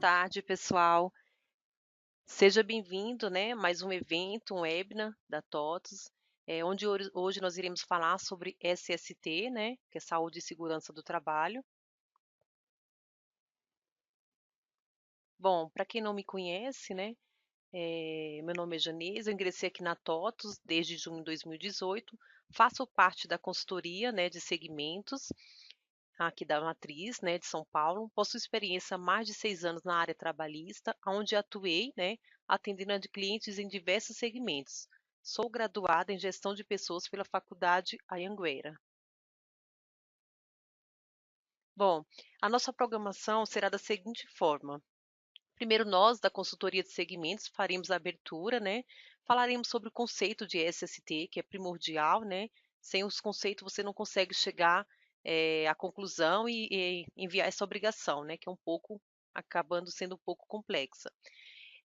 tarde, pessoal. Seja bem-vindo, né, mais um evento, um webinar da TOTUS, onde hoje nós iremos falar sobre SST, né, que é Saúde e Segurança do Trabalho. Bom, para quem não me conhece, né, meu nome é Janise, eu ingressei aqui na TOTUS desde junho de 2018, faço parte da consultoria, né, de segmentos aqui da matriz, né, de São Paulo. Possuo experiência há mais de 6 anos na área trabalhista, onde atuei, né, atendendo a clientes em diversos segmentos. Sou graduada em Gestão de Pessoas pela Faculdade Anhanguera. Bom, a nossa programação será da seguinte forma. Primeiro, nós, da consultoria de segmentos, faremos a abertura, né? Falaremos sobre o conceito de SST, que é primordial, né? Sem os conceitos, você não consegue chegar à conclusão e enviar essa obrigação, né? Que é um pouco, acabando sendo um pouco complexa.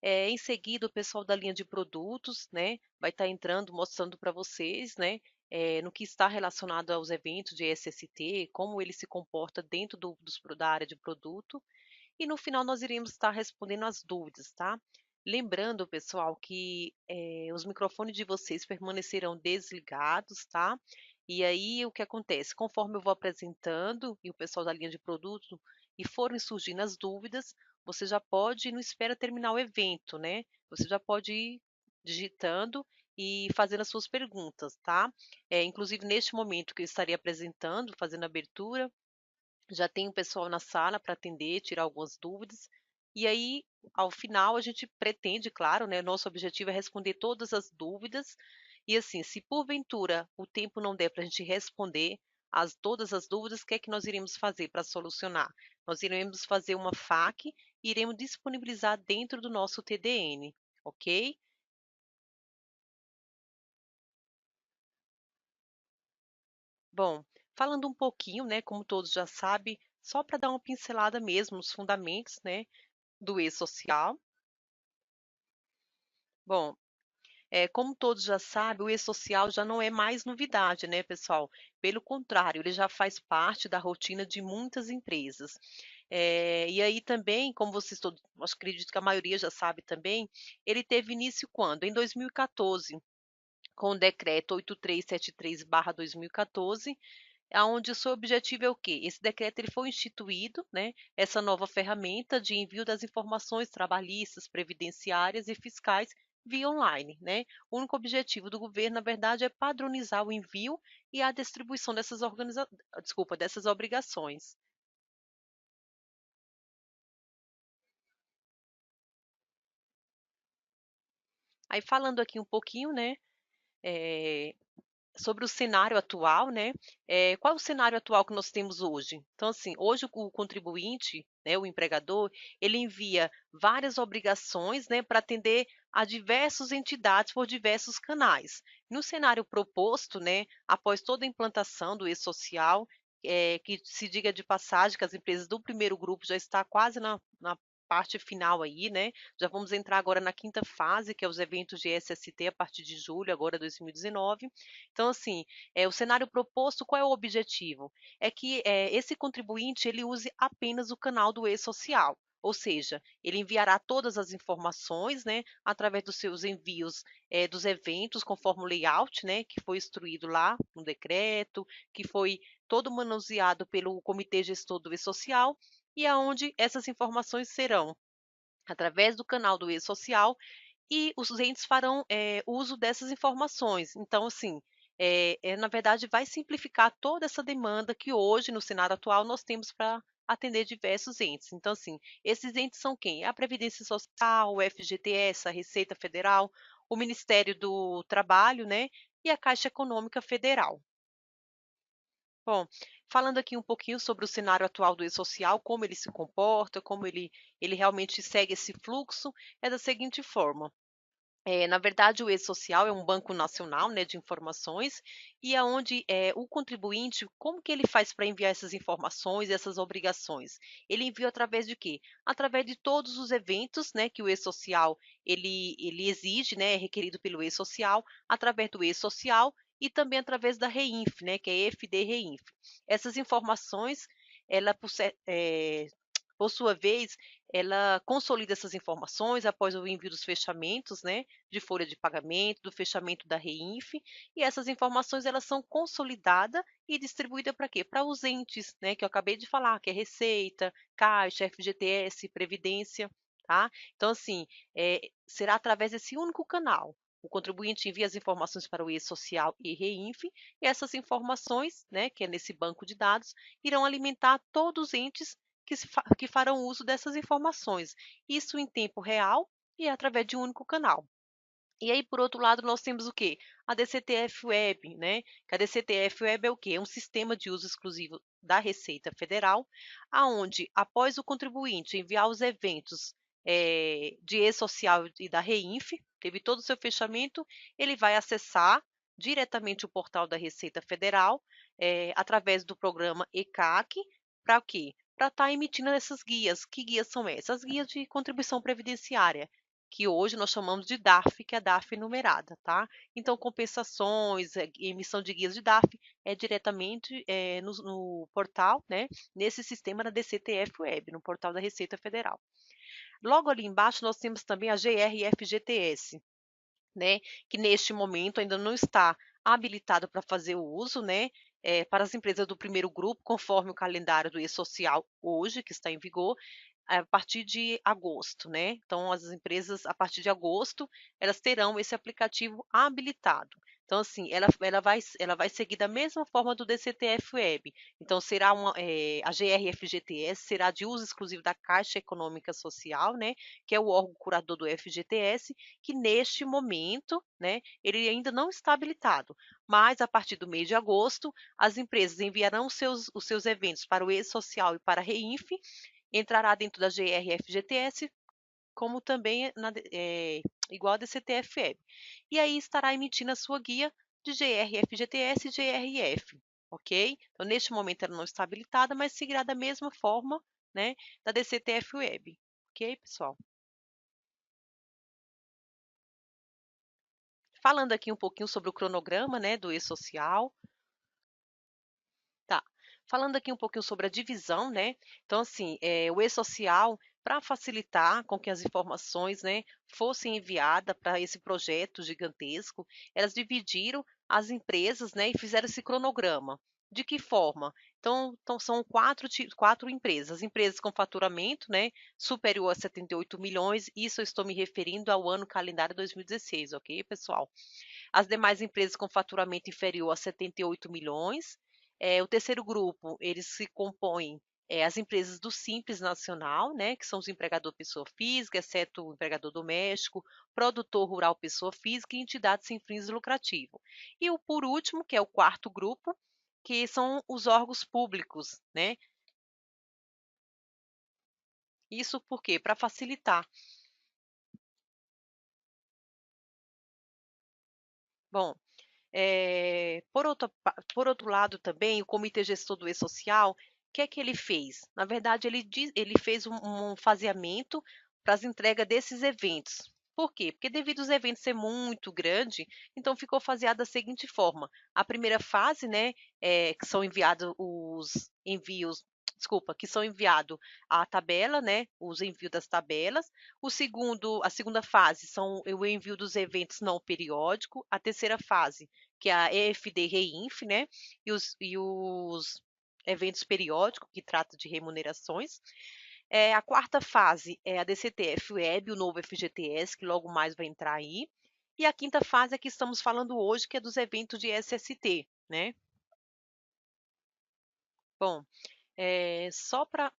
Em seguida, o pessoal da linha de produtos, né? Vai estar entrando, mostrando para vocês, né? No que está relacionado aos eventos de SST, como ele se comporta dentro da área de produto. E no final nós iremos estar respondendo as dúvidas, tá? Lembrando, pessoal, que os microfones de vocês permanecerão desligados, tá? E aí o que acontece? Conforme eu vou apresentando e o pessoal da linha de produto e forem surgindo as dúvidas, você já pode, não espera terminar o evento, né? Você já pode ir digitando e fazendo as suas perguntas, tá? Inclusive neste momento que eu estaria apresentando, fazendo a abertura, já tem o pessoal na sala para atender, tirar algumas dúvidas. E aí, ao final, a gente pretende, claro, né? Nosso objetivo é responder todas as dúvidas. E assim, se porventura o tempo não der para a gente responder todas as dúvidas, o que é que nós iremos fazer para solucionar? Nós iremos fazer uma FAQ e iremos disponibilizar dentro do nosso TDN, ok? Bom, falando um pouquinho, né, como todos já sabem, só para dar uma pincelada mesmo nos fundamentos, né, do e-social. Bom, como todos já sabem, o e-social já não é mais novidade, né, pessoal? Pelo contrário, ele já faz parte da rotina de muitas empresas. E aí também, como vocês todos, acho que acredito que a maioria já sabe também, ele teve início quando? Em 2014, com o decreto 8373/2014, aonde o seu objetivo é o quê? Esse decreto ele foi instituído, né, essa nova ferramenta de envio das informações trabalhistas, previdenciárias e fiscais via online, né? O único objetivo do governo, na verdade, é padronizar o envio e a distribuição dessas obrigações. Aí falando aqui um pouquinho, né, eh, sobre o cenário atual, né? Qual é o cenário atual que nós temos hoje? Então, assim, hoje o contribuinte, né, o empregador, ele envia várias obrigações, né, para atender a diversas entidades por diversos canais. No cenário proposto, né, após toda a implantação do e-social, que se diga de passagem que as empresas do primeiro grupo já está quase na parte final aí, né? Já vamos entrar agora na quinta fase, que é os eventos de SST a partir de julho, agora 2019. Então, assim, o cenário proposto, qual é o objetivo? É que esse contribuinte ele use apenas o canal do e-social. Ou seja, ele enviará todas as informações, né, através dos seus envios dos eventos, conforme o layout, né, que foi instruído lá no decreto, que foi todo manuseado pelo Comitê Gestor do E-Social, e aonde essas informações serão através do canal do e-social e os entes farão uso dessas informações. Então, assim, na verdade, vai simplificar toda essa demanda que hoje, no cenário atual, nós temos para atender diversos entes. Então, assim, esses entes são quem? A Previdência Social, o FGTS, a Receita Federal, o Ministério do Trabalho, né? E a Caixa Econômica Federal. Bom, falando aqui um pouquinho sobre o cenário atual do e-social, como ele se comporta, como ele realmente segue esse fluxo, é da seguinte forma. Na verdade, o e-social é um banco nacional, né, de informações e aonde o contribuinte, como que ele faz para enviar essas informações, essas obrigações? Ele envia através de quê? Através de todos os eventos, né, que o e-social ele exige, né, é requerido pelo e-social, através do e-social e também através da REINF, né, que é EFD REINF. Essas informações, ela por sua vez, ela consolida essas informações após o envio dos fechamentos, né, de folha de pagamento, do fechamento da REINF, e essas informações elas são consolidadas e distribuídas para quê? Para os entes, né, que eu acabei de falar, que é Receita, Caixa, FGTS, Previdência, tá? Então, assim, será através desse único canal. O contribuinte envia as informações para o e-social e REINF, e essas informações, né, que é nesse banco de dados, irão alimentar todos os entes que farão uso dessas informações. Isso em tempo real e através de um único canal. E aí, por outro lado, nós temos o quê? A DCTF Web, né? Que a DCTF Web é o quê? É um sistema de uso exclusivo da Receita Federal, aonde, após o contribuinte enviar os eventos de e-social e da REINF, teve todo o seu fechamento, ele vai acessar diretamente o portal da Receita Federal, através do programa ECAC, para o quê? Para estar emitindo essas guias. Que guias são essas? As guias de contribuição previdenciária, que hoje nós chamamos de DARF, que é a DARF numerada, tá? Então, compensações, emissão de guias de DARF é diretamente no portal, né? Nesse sistema da DCTF Web, no portal da Receita Federal. Logo ali embaixo, nós temos também a GRFGTS, né? Que neste momento ainda não está habilitado para fazer o uso, né? Para as empresas do primeiro grupo, conforme o calendário do E-Social hoje, que está em vigor, a partir de agosto, né? Então, as empresas, a partir de agosto, elas terão esse aplicativo habilitado. Então, assim, ela vai seguir da mesma forma do DCTF Web. Então, a GRFGTS será de uso exclusivo da Caixa Econômica Social, né? Que é o órgão curador do FGTS, que neste momento, né, ele ainda não está habilitado. Mas, a partir do mês de agosto, as empresas enviarão os seus eventos para o E-Social e para a REINF, entrará dentro da GRFGTS, como também igual a DCTF-Web. E aí estará emitindo a sua guia de GRFGTS e GRF, ok? Então, neste momento ela não está habilitada, mas seguirá da mesma forma, né, da DCTF-Web, ok, pessoal? Falando aqui um pouquinho sobre o cronograma, né, do E-Social. Tá. Falando aqui um pouquinho sobre a divisão, né? Então, assim, o E-Social, para facilitar com que as informações, né, fossem enviadas para esse projeto gigantesco, elas dividiram as empresas, né, e fizeram esse cronograma. De que forma? Então são quatro empresas. Empresas com faturamento, né, superior a 78 milhões, isso eu estou me referindo ao ano calendário 2016, ok, pessoal? As demais empresas com faturamento inferior a 78 milhões. O terceiro grupo, eles se compõem as empresas do Simples Nacional, né, que são os empregador pessoa física, exceto o empregador doméstico, produtor rural pessoa física e entidades sem fins lucrativos. E o por último, que é o quarto grupo, que são os órgãos públicos, né? Isso por quê? Para facilitar. Bom, por outro lado também, o Comitê Gestor do E-Social, o que é que ele fez? Na verdade, ele fez um faseamento para as entregas desses eventos. Por quê? Porque devido aos eventos ser muito grande, então ficou faseado da seguinte forma. A primeira fase, né, que são enviados os envios, desculpa, que são enviados a tabela, né, os envios das tabelas. A segunda fase são o envio dos eventos não periódico. A terceira fase, que é a EFD Reinf, né? E os eventos periódicos, que trata de remunerações. A quarta fase é a DCTF Web, o novo FGTS, que logo mais vai entrar aí. E a quinta fase é que estamos falando hoje, que é dos eventos de SST, né? Bom, só para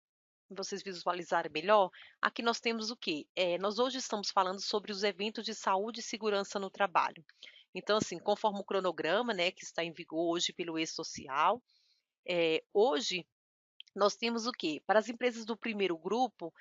vocês visualizarem melhor, aqui nós temos o quê? Nós hoje estamos falando sobre os eventos de saúde e segurança no trabalho. Então, assim, conforme o cronograma, né, que está em vigor hoje pelo E-Social, hoje nós temos o quê? Para as empresas do primeiro grupo,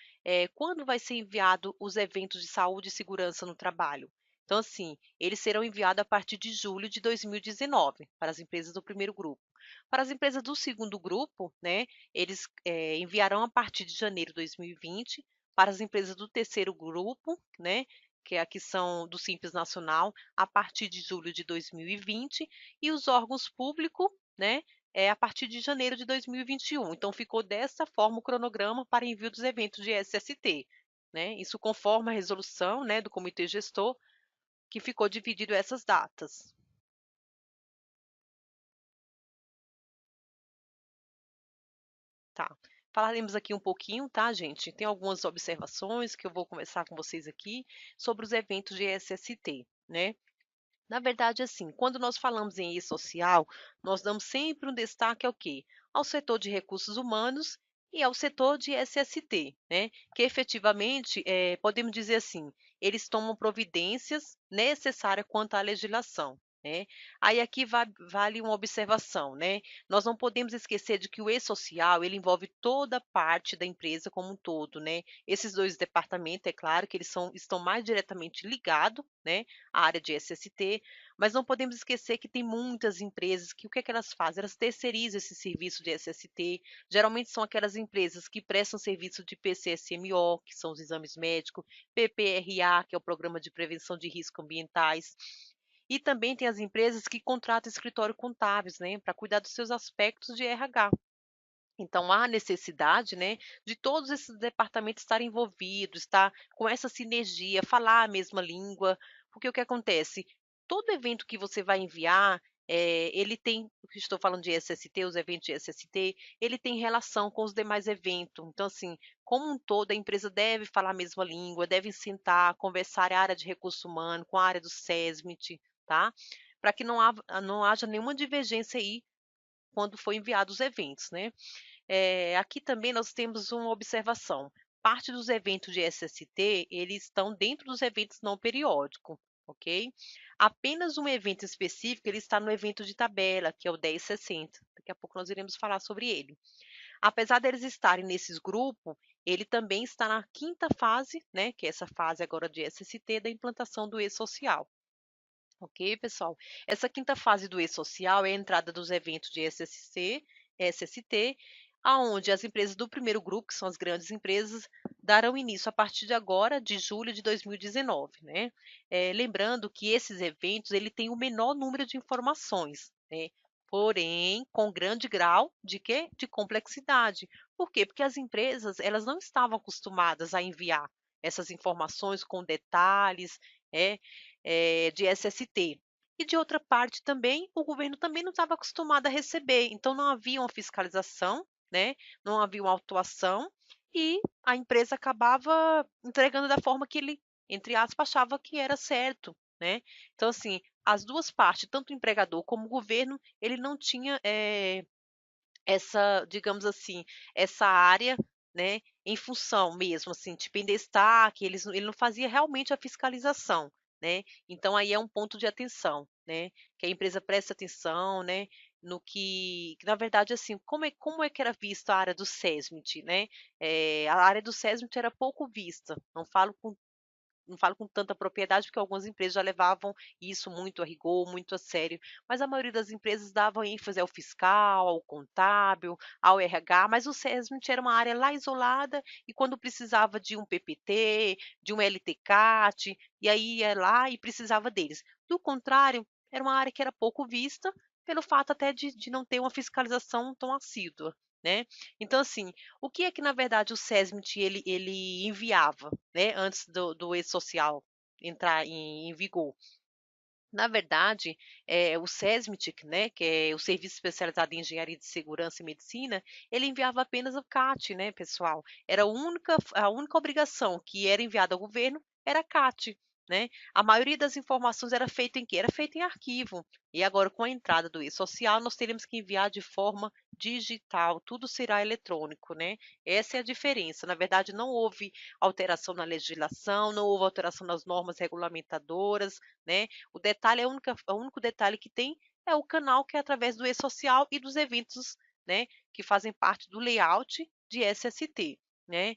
quando vai ser enviado os eventos de saúde e segurança no trabalho? Então, assim, eles serão enviados a partir de julho de 2019 para as empresas do primeiro grupo. Para as empresas do segundo grupo, né, eles enviarão a partir de janeiro de 2020. Para as empresas do terceiro grupo, né, que aqui são do Simples Nacional, a partir de julho de 2020. E os órgãos públicos, né, a partir de janeiro de 2021. Então, ficou dessa forma o cronograma para envio dos eventos de SST, né? Isso conforme a resolução, né, do comitê gestor, que ficou dividido essas datas. Tá. Falaremos aqui um pouquinho, tá, gente? Tem algumas observações que eu vou conversar com vocês aqui sobre os eventos de SST, né? Na verdade, assim, quando nós falamos em e-social, nós damos sempre um destaque ao quê? Ao setor de recursos humanos e ao setor de SST, né? Que efetivamente, podemos dizer assim, eles tomam providências necessárias quanto à legislação, né? Aí aqui vale uma observação, né? Nós não podemos esquecer de que o e-social, ele envolve toda a parte da empresa como um todo, né? Esses dois departamentos, é claro que estão mais diretamente ligados, né, à área de SST, mas não podemos esquecer que tem muitas empresas que o que é que elas fazem? Elas terceirizam esse serviço de SST. Geralmente são aquelas empresas que prestam serviço de PCSMO, que são os exames médicos, PPRA, que é o Programa de Prevenção de Riscos Ambientais. E também tem as empresas que contratam escritório contábeis, né, para cuidar dos seus aspectos de RH. Então, há necessidade, né, de todos esses departamentos estarem envolvidos, estar com essa sinergia, falar a mesma língua, porque o que acontece? Todo evento que você vai enviar, ele tem, estou falando de SST, os eventos de SST, ele tem relação com os demais eventos. Então, assim, como um todo, a empresa deve falar a mesma língua, deve sentar, conversar a área de recurso humano com a área do SESMIT, tá? Para que não haja nenhuma divergência aí quando for enviados os eventos, né? Aqui também nós temos uma observação. Parte dos eventos de SST, eles estão dentro dos eventos não periódicos, ok? Apenas um evento específico, ele está no evento de tabela, que é o 1060. Daqui a pouco nós iremos falar sobre ele. Apesar deles estarem nesses grupos, ele também está na quinta fase, né, que é essa fase agora de SST, da implantação do e-social. Ok, pessoal? Essa quinta fase do e-social é a entrada dos eventos de SST, aonde as empresas do primeiro grupo, que são as grandes empresas, darão início a partir de agora, de julho de 2019, né? Lembrando que esses eventos ele tem o menor número de informações, né? Porém, com grande grau de quê? De complexidade. Por quê? Porque as empresas elas não estavam acostumadas a enviar essas informações com detalhes, é, de SST. E de outra parte também, o governo também não estava acostumado a receber, então não havia uma fiscalização, né? Não havia uma autuação e a empresa acabava entregando da forma que ele, entre aspas, achava que era certo, né? Então, assim, as duas partes, tanto o empregador como o governo, ele não tinha essa, digamos assim, essa área, né, em função mesmo, assim, tipo em destaque, ele não fazia realmente a fiscalização, né? Então aí é um ponto de atenção, né, que a empresa presta atenção, né, no que na verdade, assim, como é que era vista a área do SESMIT, né? A área do SESMIT era pouco vista, não falo com tanta propriedade, porque algumas empresas já levavam isso muito a rigor, muito a sério, mas a maioria das empresas davam ênfase ao fiscal, ao contábil, ao RH, mas o SESMIT era uma área lá isolada e quando precisava de um PPT, de um LTCAT, e aí ia lá e precisava deles. Do contrário, era uma área que era pouco vista, pelo fato até de não ter uma fiscalização tão assídua, né? Então, assim, o que é que, na verdade, o SESMIT ele enviava, né, antes do e-social entrar em vigor? Na verdade, o SESMIT, né, que é o Serviço Especializado em Engenharia de Segurança e Medicina, ele enviava apenas o CAT, né, pessoal? Era a única obrigação que era enviada ao governo era a CAT, né? A maioria das informações era feita em quê? Era feita em arquivo. E agora, com a entrada do e-social, nós teremos que enviar de forma digital, tudo será eletrônico, né? Essa é a diferença. Na verdade, não houve alteração na legislação, não houve alteração nas normas regulamentadoras, né? O único detalhe que tem é o canal que é através do e-social e dos eventos, né, que fazem parte do layout de SST, né?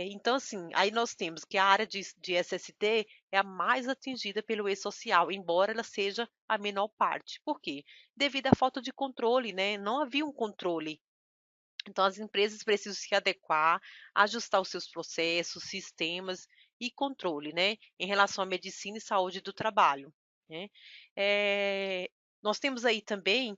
Então, assim, aí nós temos que a área de SST é a mais atingida pelo e-social, embora ela seja a menor parte. Por quê? Devido à falta de controle, né? Não havia um controle. Então, as empresas precisam se adequar, ajustar os seus processos, sistemas e controle, né, em relação à medicina e saúde do trabalho, né. Nós temos aí também,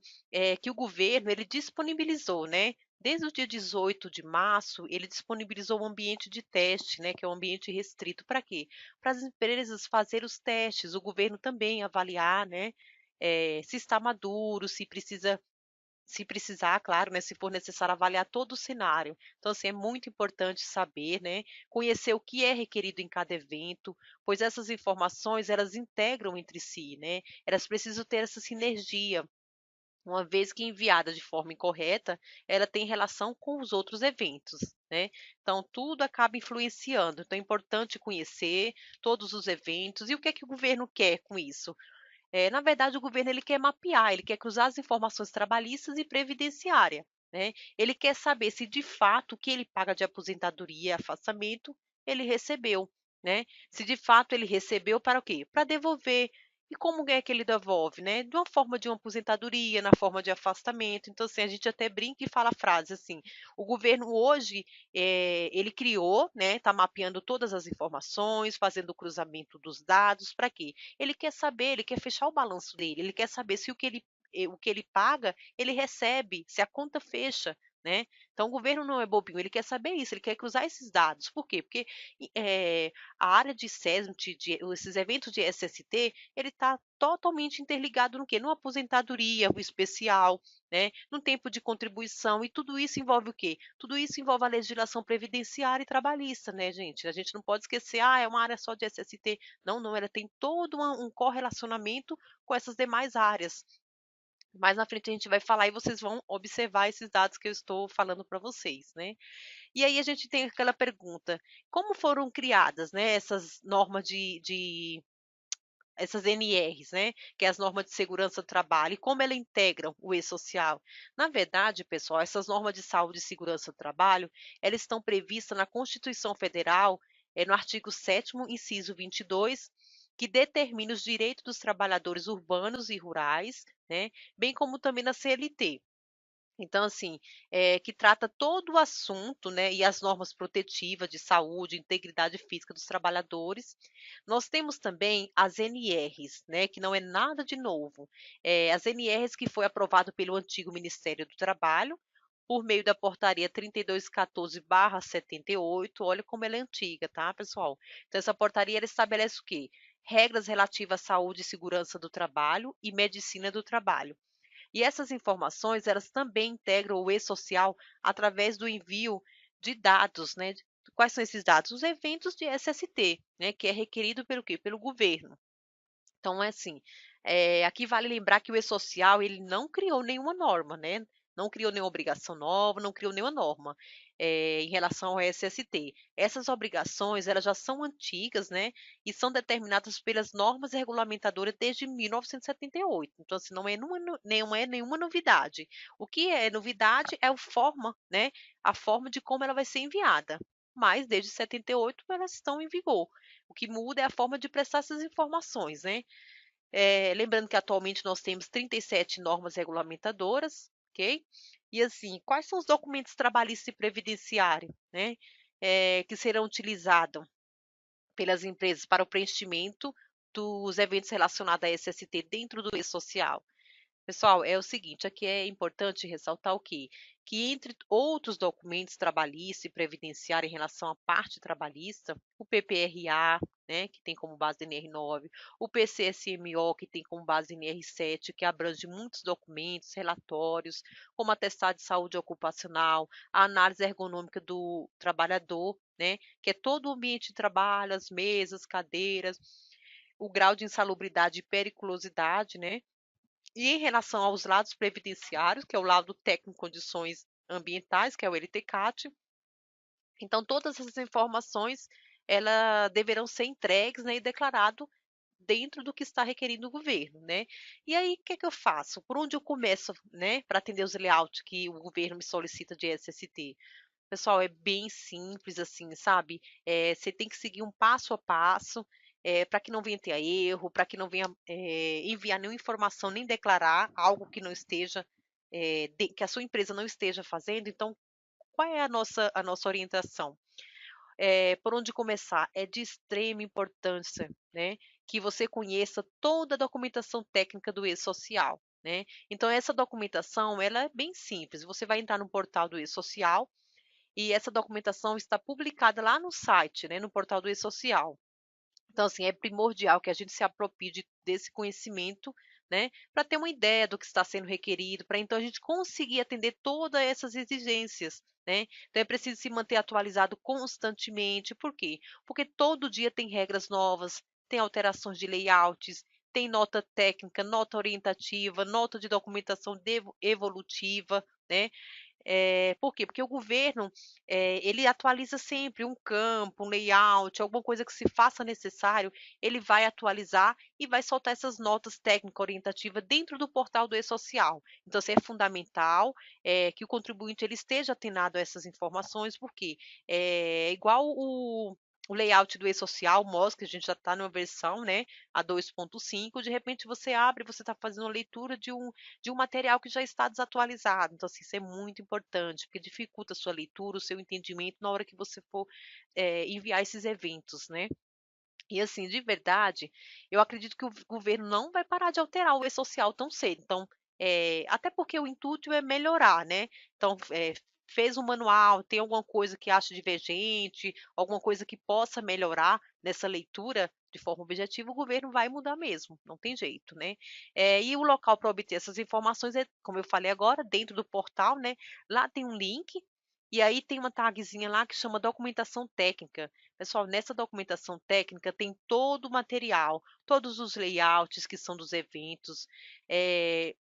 que o governo ele disponibilizou, né, desde o dia 18 de março, ele disponibilizou um ambiente de teste, né, que é um ambiente restrito para quê? Para as empresas fazer os testes, o governo também avaliar, né, se está maduro, se precisar, claro, né, se for necessário avaliar todo o cenário. Então, assim, é muito importante saber, né, conhecer o que é requerido em cada evento, pois essas informações, elas integram entre si, né, elas precisam ter essa sinergia. Uma vez que enviada de forma incorreta, ela tem relação com os outros eventos, né. Então tudo acaba influenciando, então é importante conhecer todos os eventos e o que é que o governo quer com isso? Na verdade, o governo ele quer mapear, ele quer cruzar as informações trabalhistas e previdenciária, né. Ele quer saber se de fato o que ele paga de aposentadoria e afastamento, ele recebeu, né. Se de fato ele recebeu para o quê? Para devolver. E como é que ele devolve, né? De uma forma de uma aposentadoria, na forma de afastamento. Então, assim, a gente até brinca e fala a frase assim: o governo hoje, ele criou, né, está mapeando todas as informações, fazendo o cruzamento dos dados, para quê? Ele quer saber, ele quer fechar o balanço dele, ele quer saber se o que ele paga, ele recebe, se a conta fecha, né. Então o governo não é bobinho, ele quer saber isso, ele quer cruzar esses dados. Por quê? Porque, a área de SESMIT, esses eventos de SST, ele está totalmente interligado no quê? Numa aposentadoria especial, né, num tempo de contribuição e tudo isso envolve o quê? Tudo isso envolve a legislação previdenciária e trabalhista, né, gente. A gente não pode esquecer: "Ah, é uma área só de SST". Não, não, ela tem todo um correlacionamento com essas demais áreas. Mais na frente a gente vai falar e vocês vão observar esses dados que eu estou falando para vocês, né. E aí a gente tem aquela pergunta: como foram criadas, né, essas normas de essas NRs, né, que é as normas de segurança do trabalho, e como ela integram o e-social? Na verdade, pessoal, essas normas de saúde e segurança do trabalho, elas estão previstas na Constituição Federal, no artigo 7º, inciso 22, que determina os direitos dos trabalhadores urbanos e rurais, né, bem como também na CLT. Então, assim, que trata todo o assunto, né, e as normas protetivas de saúde, integridade física dos trabalhadores. Nós temos também as NRs, né, que não é nada de novo. As NRs que foi aprovado pelo antigo Ministério do Trabalho, por meio da portaria 3214/78. Olha como ela é antiga, tá, pessoal? Então, essa portaria ela estabelece o quê? Regras relativas à saúde e segurança do trabalho e medicina do trabalho. E essas informações, elas também integram o e-social através do envio de dados, né. Quais são esses dados? Os eventos de SST, né, que é requerido pelo quê? Pelo governo. Então é assim, aqui vale lembrar que o e-social ele não criou nenhuma norma, né, não criou nenhuma obrigação nova, não criou nenhuma norma, em relação ao SST. Essas obrigações, elas já são antigas, né, e são determinadas pelas normas regulamentadoras desde 1978. Então, assim, não é nenhuma novidade. O que é novidade é a forma, né, a forma de como ela vai ser enviada, mas desde 78 elas estão em vigor. O que muda é a forma de prestar essas informações, né. Lembrando que atualmente nós temos 37 normas regulamentadoras, ok? E assim, quais são os documentos trabalhistas e previdenciário, né, que serão utilizados pelas empresas para o preenchimento dos eventos relacionados a SST dentro do e-social? Pessoal, é o seguinte, aqui é importante ressaltar o quê? Que entre outros documentos trabalhistas e previdenciários em relação à parte trabalhista, o PPRA, né, que tem como base NR9, o PCSMO, que tem como base NR7, que abrange muitos documentos, relatórios, como atestado de saúde ocupacional, a análise ergonômica do trabalhador, né, que é todo o ambiente de trabalho, as mesas, cadeiras, o grau de insalubridade e periculosidade, né, e em relação aos lados previdenciários, que é o lado técnico em condições ambientais, que é o LTCAT, então todas essas informações, ela deverão ser entregues, né, e declarado dentro do que está requerindo o governo, né. E aí, o que é que eu faço? Por onde eu começo, né, para atender os layouts que o governo me solicita de SST? Pessoal, é bem simples, assim, sabe. Você tem que seguir um passo a passo, para que não venha ter erro, para que não venha, enviar nenhuma informação, nem declarar algo que não esteja, que a sua empresa não esteja fazendo. Então, qual é a nossa orientação? Por onde começar? É de extrema importância, né, que você conheça toda a documentação técnica do e-social. né. Então essa documentação, ela é bem simples, você vai entrar no portal do e-social, e essa documentação está publicada lá no site, né, no portal do e-social. Então, assim, é primordial que a gente se aproprie desse conhecimento, né, para ter uma ideia do que está sendo requerido, para então a gente conseguir atender todas essas exigências, né. Então é preciso se manter atualizado constantemente, por quê? Porque todo dia tem regras novas, tem alterações de layouts, tem nota técnica, nota orientativa, nota de documentação evolutiva, né. Por quê? Porque o governo, ele atualiza sempre um campo, um layout, alguma coisa que se faça necessário, ele vai atualizar e vai soltar essas notas técnico-orientativa dentro do portal do e-social. Então, assim, é fundamental, que o contribuinte ele esteja atenado a essas informações, porque é igual o layout do e-social mostra que a gente já está numa versão, né, a 2.5, de repente você abre, você está fazendo uma leitura de um material que já está desatualizado. Então, assim, isso é muito importante, porque dificulta a sua leitura, o seu entendimento na hora que você for, enviar esses eventos, né. E assim, de verdade, eu acredito que o governo não vai parar de alterar o e-social tão cedo. Então, até porque o intuito é melhorar, né. Então, fez um manual, tem alguma coisa que acha divergente, alguma coisa que possa melhorar nessa leitura de forma objetiva, o governo vai mudar mesmo, não tem jeito, né. E o local para obter essas informações é, como eu falei agora, dentro do portal, né, lá tem um link, e aí tem uma tagzinha lá que chama documentação técnica. Pessoal, nessa documentação técnica tem todo o material, todos os layouts que são dos eventos, eh,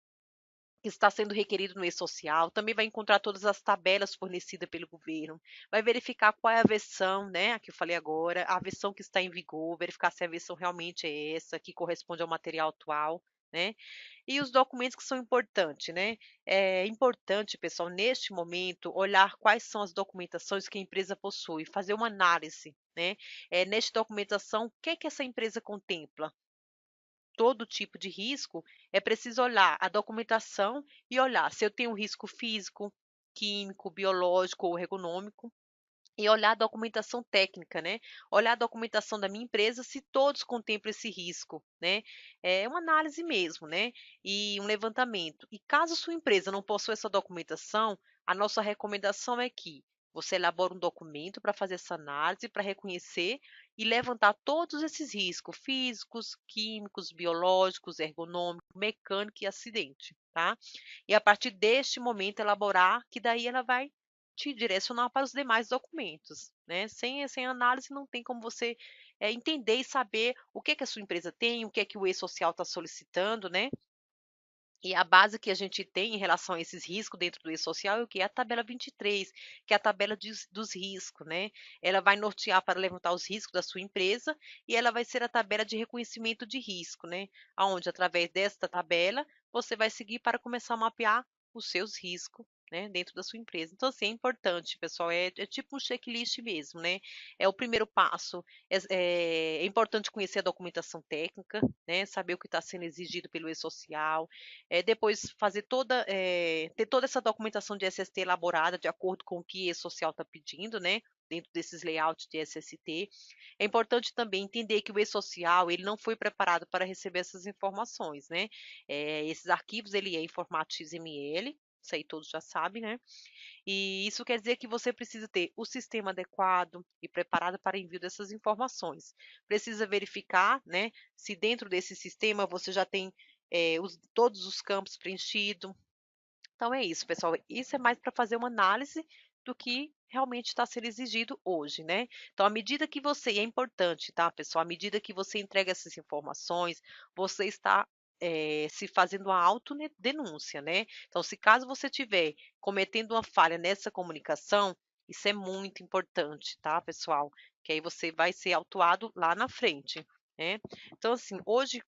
que está sendo requerido no e-social, também vai encontrar todas as tabelas fornecidas pelo governo, vai verificar qual é a versão, né, a que eu falei agora, a versão que está em vigor, verificar se a versão realmente é essa, que corresponde ao material atual, né. E os documentos que são importantes, né. É importante, pessoal, neste momento, olhar quais são as documentações que a empresa possui, fazer uma análise, né. Nesta documentação, o que que essa empresa contempla? Todo tipo de risco, é preciso olhar a documentação e olhar se eu tenho um risco físico, químico, biológico ou ergonômico, e olhar a documentação técnica, né, olhar a documentação da minha empresa se todos contemplam esse risco, né. É uma análise mesmo, né, e um levantamento. E caso sua empresa não possua essa documentação, a nossa recomendação é que você elabore um documento para fazer essa análise, para reconhecer e levantar todos esses riscos físicos, químicos, biológicos, ergonômicos, mecânico e acidente, tá. E a partir deste momento elaborar, que daí ela vai te direcionar para os demais documentos, né. Sem análise não tem como você, entender e saber o que que a sua empresa tem, o que é que o e-social está solicitando, né. E a base que a gente tem em relação a esses riscos dentro do e-social é o que? É a tabela 23, que é a tabela dos riscos, né. Ela vai nortear para levantar os riscos da sua empresa e ela vai ser a tabela de reconhecimento de risco, né, aonde através desta tabela, você vai seguir para começar a mapear os seus riscos, né, dentro da sua empresa. Então, assim, é importante pessoal, é tipo um checklist mesmo, né. É o primeiro passo, é importante conhecer a documentação técnica, né, saber o que está sendo exigido pelo e-social, depois fazer ter toda essa documentação de SST elaborada de acordo com o que a social está pedindo, né, dentro desses layouts de SST. É importante também entender que o e-social, ele não foi preparado para receber essas informações, né. Esses arquivos, ele é em formato XML, isso aí todos já sabem, né. E isso quer dizer que você precisa ter o sistema adequado e preparado para envio dessas informações. Precisa verificar, né, se dentro desse sistema você já tem, todos os campos preenchidos. Então é isso, pessoal. Isso é mais para fazer uma análise do que realmente está sendo exigido hoje, né. Então, à medida que você e é importante, tá, pessoal, à medida que você entrega essas informações, você está, se fazendo uma denúncia, né. Então, se caso você tiver cometendo uma falha nessa comunicação, isso é muito importante, tá, pessoal, que aí você vai ser autuado lá na frente, né. Então, assim, hoje,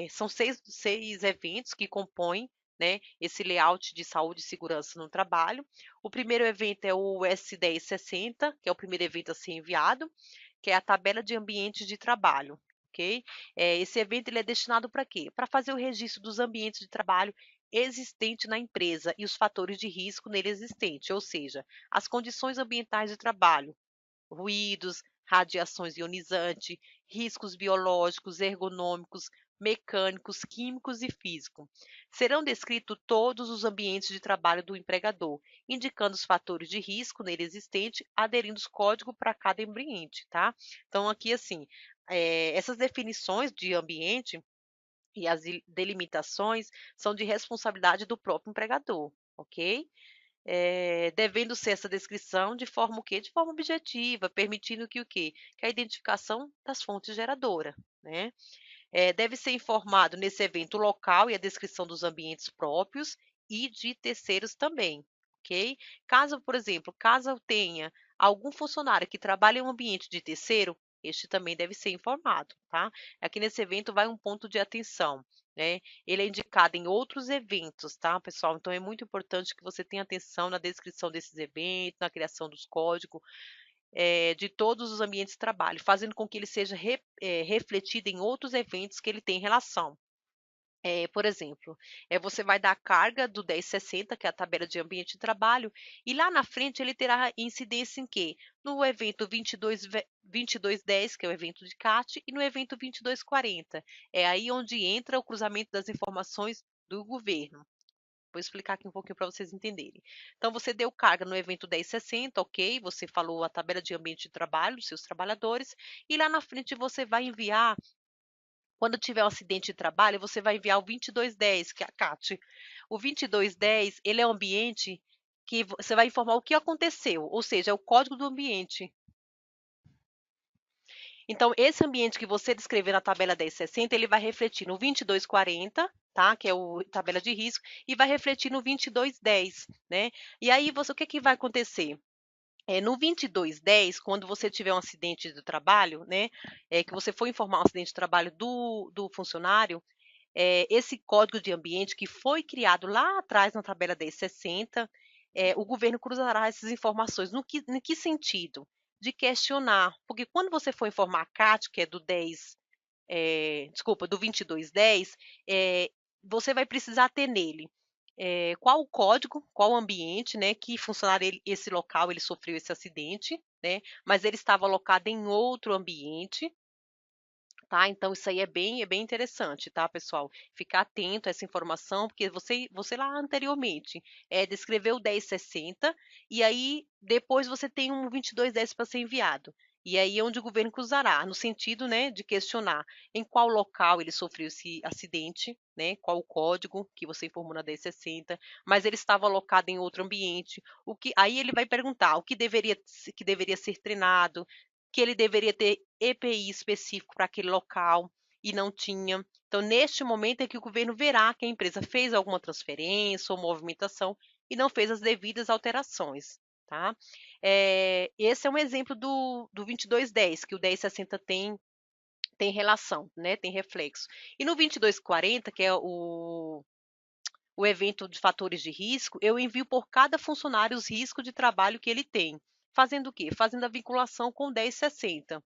são seis eventos que compõem, né, esse layout de saúde e segurança no trabalho. O primeiro evento é o S1060, que é o primeiro evento a ser enviado, que é a tabela de ambientes de trabalho, ok? Esse evento ele é destinado para quê? Para fazer o registro dos ambientes de trabalho existente na empresa e os fatores de risco nele existente, ou seja, as condições ambientais de trabalho, ruídos, radiações ionizantes, riscos biológicos, ergonômicos, mecânicos, químicos e físicos. Serão descritos todos os ambientes de trabalho do empregador, indicando os fatores de risco nele existente, aderindo os códigos para cada ambiente, tá? Então, aqui, assim, essas definições de ambiente e as delimitações são de responsabilidade do próprio empregador, ok? Devendo ser essa descrição de forma o quê? De forma objetiva, permitindo que o quê? Que a identificação das fontes geradoras, né? Deve ser informado nesse evento o local e a descrição dos ambientes próprios e de terceiros também, ok? Caso, por exemplo, caso eu tenha algum funcionário que trabalha em um ambiente de terceiro, este também deve ser informado, tá? Aqui nesse evento vai um ponto de atenção, né? Ele é indicado em outros eventos, tá, pessoal? Então é muito importante que você tenha atenção na descrição desses eventos, na criação dos códigos, de todos os ambientes de trabalho, fazendo com que ele seja refletido em outros eventos que ele tem relação. Por exemplo, você vai dar a carga do 1060, que é a tabela de ambiente de trabalho, e lá na frente ele terá incidência em quê? No evento 2210, que é o evento de CAT, e no evento 2240. É aí onde entra o cruzamento das informações do governo. Vou explicar aqui um pouquinho para vocês entenderem. Então, você deu carga no evento 1060, ok? Você falou a tabela de ambiente de trabalho dos seus trabalhadores, e lá na frente você vai enviar, quando tiver um acidente de trabalho, você vai enviar o 2210, que é a CAT. O 2210, ele é um ambiente que você vai informar o que aconteceu, ou seja, é o código do ambiente. Então, esse ambiente que você descrever na tabela 1060, ele vai refletir no 2240, tá? Que é a tabela de risco, e vai refletir no 2210, né? E aí, o que vai acontecer? No 2210, quando você tiver um acidente de trabalho, né? Que você for informar um acidente de trabalho do funcionário, esse código de ambiente que foi criado lá atrás na tabela 1060, o governo cruzará essas informações. No que sentido? De questionar, porque quando você for informar a CAT, que é do 10, desculpa, do 2210, você vai precisar ter nele qual o código, qual o ambiente, né, que funcionário esse local ele sofreu esse acidente, né, mas ele estava alocado em outro ambiente, tá? Então isso aí é bem interessante, tá, pessoal? Ficar atento a essa informação, porque você lá anteriormente descreveu o 1060 e aí depois você tem um 2210 para ser enviado. E aí é onde o governo cruzará, no sentido, né, de questionar em qual local ele sofreu esse acidente, né, qual o código que você informou na 1060, mas ele estava alocado em outro ambiente. Aí ele vai perguntar o que deveria ser treinado, que ele deveria ter EPI específico para aquele local e não tinha. Então, neste momento é que o governo verá que a empresa fez alguma transferência ou movimentação e não fez as devidas alterações, tá? Esse é um exemplo do 2210, que o 1060 tem relação, né? Tem reflexo. E no 2240, que é o evento de fatores de risco, eu envio por cada funcionário os riscos de trabalho que ele tem. Fazendo o quê? Fazendo a vinculação com o 1060.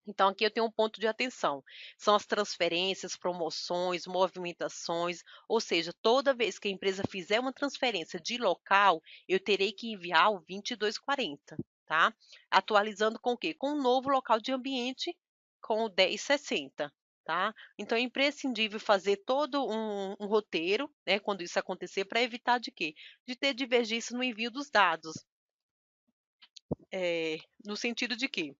Então, aqui eu tenho um ponto de atenção. São as transferências, promoções, movimentações, ou seja, toda vez que a empresa fizer uma transferência de local, eu terei que enviar o 2240, tá? Atualizando com o quê? Com um novo local de ambiente, com o 1060. Tá? Então, é imprescindível fazer todo um roteiro, né, quando isso acontecer, para evitar de quê? De ter divergência no envio dos dados. No sentido de que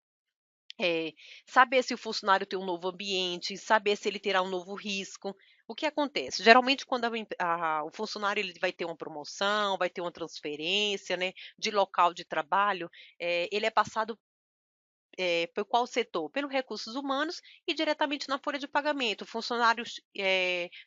saber se o funcionário tem um novo ambiente, saber se ele terá um novo risco. O que acontece? Geralmente, quando o funcionário ele vai ter uma promoção, vai ter uma transferência, né, de local de trabalho, ele é passado por qual setor? Pelo recursos humanos e diretamente na folha de pagamento. O funcionário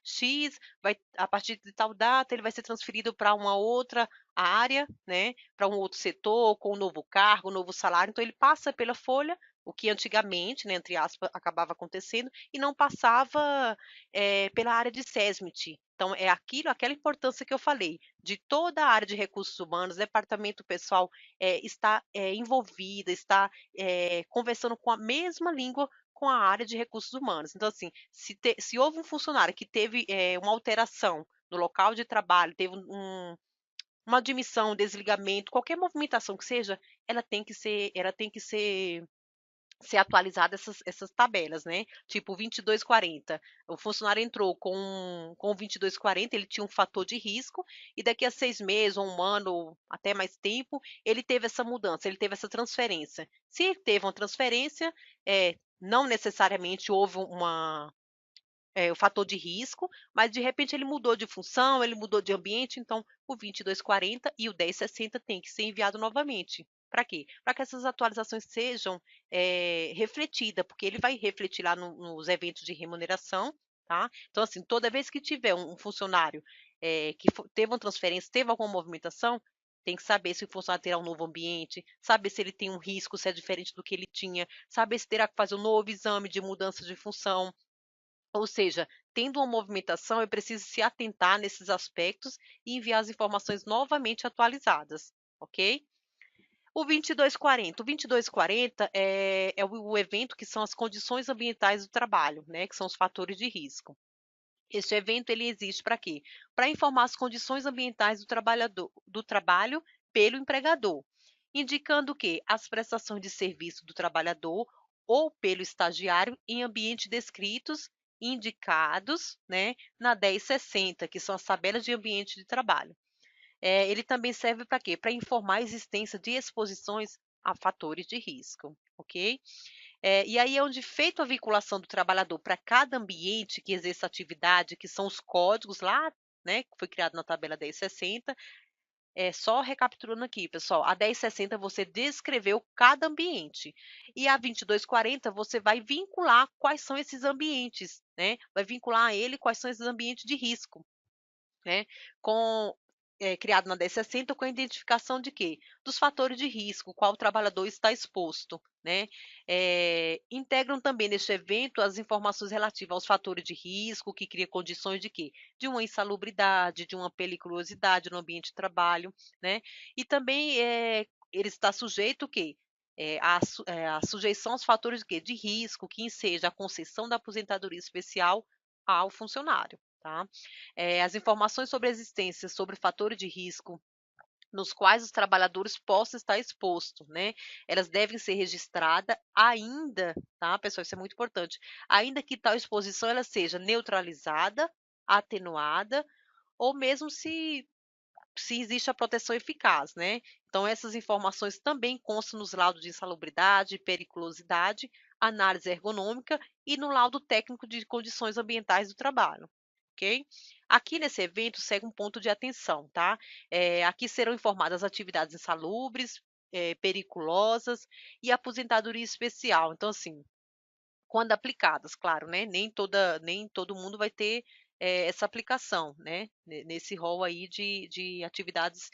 X vai, a partir de tal data, ele vai ser transferido para uma outra área, né? Para um outro setor, com um novo cargo, um novo salário. Então, ele passa pela folha, o que antigamente, né, entre aspas, acabava acontecendo, e não passava pela área de SESMIT. Então, é aquela importância que eu falei, de toda a área de recursos humanos, departamento pessoal está envolvida, está conversando com a mesma língua com a área de recursos humanos. Então, assim, se houve um funcionário que teve uma alteração no local de trabalho, teve uma admissão, um desligamento, qualquer movimentação que seja, ela tem que ser ser atualizada essas tabelas, né? Tipo 2240, o funcionário entrou com 2240, ele tinha um fator de risco, e daqui a 6 meses, ou 1 ano, ou até mais tempo, ele teve essa mudança, ele teve essa transferência. Se ele teve uma transferência, não necessariamente houve o fator de risco, mas de repente ele mudou de função, ele mudou de ambiente, então o 2240 e o 1060 tem que ser enviado novamente. Para quê? Para que essas atualizações sejam refletidas, porque ele vai refletir lá nos eventos de remuneração, tá? Então, assim, toda vez que tiver um funcionário que teve uma transferência, teve alguma movimentação, tem que saber se o funcionário terá um novo ambiente, saber se ele tem um risco, se é diferente do que ele tinha, saber se terá que fazer um novo exame de mudança de função, ou seja, tendo uma movimentação, é preciso se atentar nesses aspectos e enviar as informações novamente atualizadas, ok? O 2240. O 2240 é o evento que são as condições ambientais do trabalho, né? Que são os fatores de risco. Este evento ele existe para quê? Para informar as condições ambientais do trabalho pelo empregador, indicando que as prestações de serviço do trabalhador ou pelo estagiário em ambiente descritos e indicados, né, na 1060, que são as tabelas de ambiente de trabalho. Ele também serve para quê? Para informar a existência de exposições a fatores de risco, ok? E aí é onde feita a vinculação do trabalhador para cada ambiente que exerça atividade, que são os códigos lá, né, que foi criado na tabela 1060. Só recapitulando aqui, pessoal, a 1060 você descreveu cada ambiente, e a 2240 você vai vincular quais são esses ambientes, né? Vai vincular a ele quais são esses ambientes de risco, né? Com criado na 1060 com a identificação de quê? Dos fatores de risco, qual o trabalhador está exposto, né? Integram também neste evento as informações relativas aos fatores de risco, que cria condições de quê? De uma insalubridade, de uma periculosidade no ambiente de trabalho, né? E também ele está sujeito o quê? A sujeição aos fatores de quê? De risco, que enseja a concessão da aposentadoria especial ao funcionário, tá? As informações sobre a existência, sobre fatores de risco nos quais os trabalhadores possam estar expostos, né? Elas devem ser registradas ainda, tá, pessoal? Isso é muito importante. Ainda que tal exposição ela seja neutralizada, atenuada, ou mesmo se existe a proteção eficaz, né? Então, essas informações também constam nos laudos de insalubridade, periculosidade, análise ergonômica e no laudo técnico de condições ambientais do trabalho, ok? Aqui nesse evento segue um ponto de atenção, tá? Aqui serão informadas atividades insalubres, periculosas e aposentadoria especial. Então, assim, quando aplicadas, claro, né? Nem todo mundo vai ter essa aplicação, né? Nesse rol aí de atividades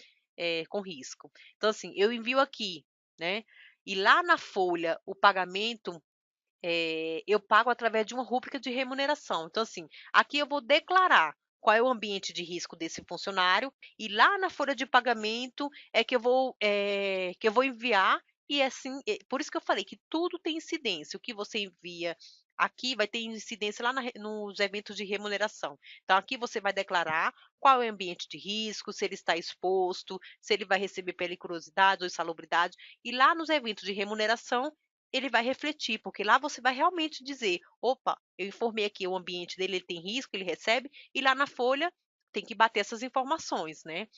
com risco. Então, assim, eu envio aqui, né? E lá na folha, o pagamento, eu pago através de uma rúbrica de remuneração. Então, assim, aqui eu vou declarar qual é o ambiente de risco desse funcionário, e lá na folha de pagamento é que eu vou enviar, e assim, por isso que eu falei que tudo tem incidência. O que você envia aqui vai ter incidência lá nos eventos de remuneração. Então, aqui você vai declarar qual é o ambiente de risco, se ele está exposto, se ele vai receber periculosidade ou insalubridade, e lá nos eventos de remuneração ele vai refletir, porque lá você vai realmente dizer: opa, eu informei aqui o ambiente dele, ele tem risco, ele recebe, e lá na folha tem que bater essas informações, né?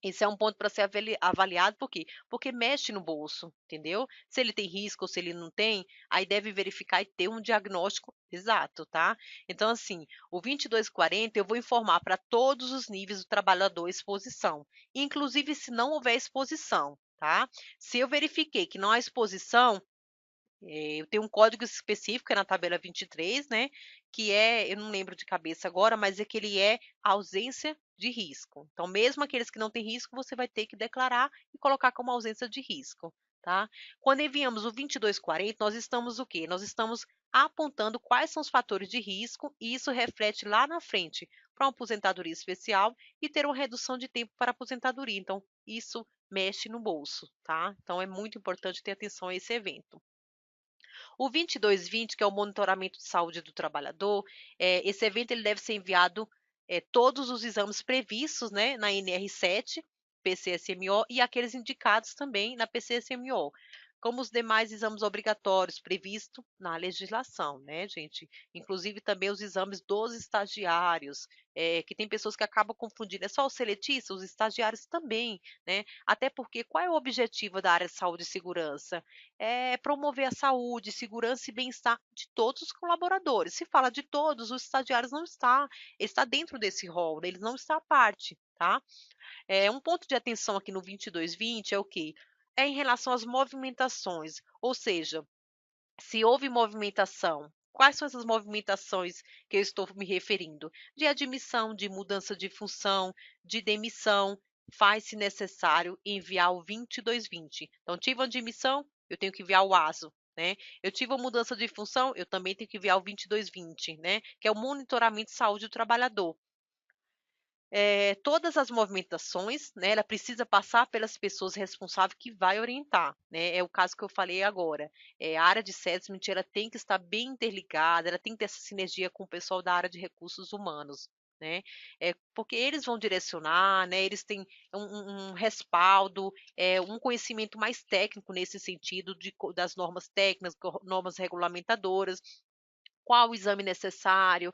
Esse é um ponto para ser avaliado, por quê? Porque mexe no bolso, entendeu? Se ele tem risco ou se ele não tem, aí deve verificar e ter um diagnóstico exato, tá? Então, assim, o 2240 eu vou informar para todos os níveis do trabalhador exposição, inclusive se não houver exposição, tá? Se eu verifiquei que não há exposição, eu tenho um código específico, é na tabela 23, né? Que eu não lembro de cabeça agora, mas é que ele é ausência de risco. Então, mesmo aqueles que não têm risco, você vai ter que declarar e colocar como ausência de risco, tá? Quando enviamos o 2240, nós estamos o quê? Nós estamos apontando quais são os fatores de risco, e isso reflete lá na frente para uma aposentadoria especial e ter uma redução de tempo para aposentadoria. Então, isso mexe no bolso, tá? Então, é muito importante ter atenção a esse evento. O 2220, que é o monitoramento de saúde do trabalhador, esse evento ele deve ser enviado todos os exames previstos, né, na NR7, PCSMO, e aqueles indicados também na PCSMO. como os demais exames obrigatórios previstos na legislação, né, gente? Inclusive também os exames dos estagiários, que tem pessoas que acabam confundindo, é só os seletistas, os estagiários também, né? Até porque qual é o objetivo da área de saúde e segurança? É promover a saúde, segurança e bem-estar de todos os colaboradores. Se fala de todos, os estagiários não está, está dentro desse rol, né? Eles não estão à parte, tá? Um ponto de atenção aqui no 2220 é o quê? É em relação às movimentações, ou seja, se houve movimentação, quais são essas movimentações que eu estou me referindo? De admissão, de mudança de função, de demissão, faz-se necessário enviar o 2220. Então, tive uma admissão, eu tenho que enviar o ASO. Né? Eu tive uma mudança de função, eu também tenho que enviar o 2220, né? Que é o monitoramento de saúde do trabalhador. Todas as movimentações, né, ela precisa passar pelas pessoas responsáveis que vai orientar, né? É o caso que eu falei agora. A área de assessment, ela tem que estar bem interligada, ela tem que ter essa sinergia com o pessoal da área de recursos humanos, né? Porque eles vão direcionar, né? Eles têm um respaldo, um conhecimento mais técnico nesse sentido das normas técnicas, normas regulamentadoras, qual o exame necessário,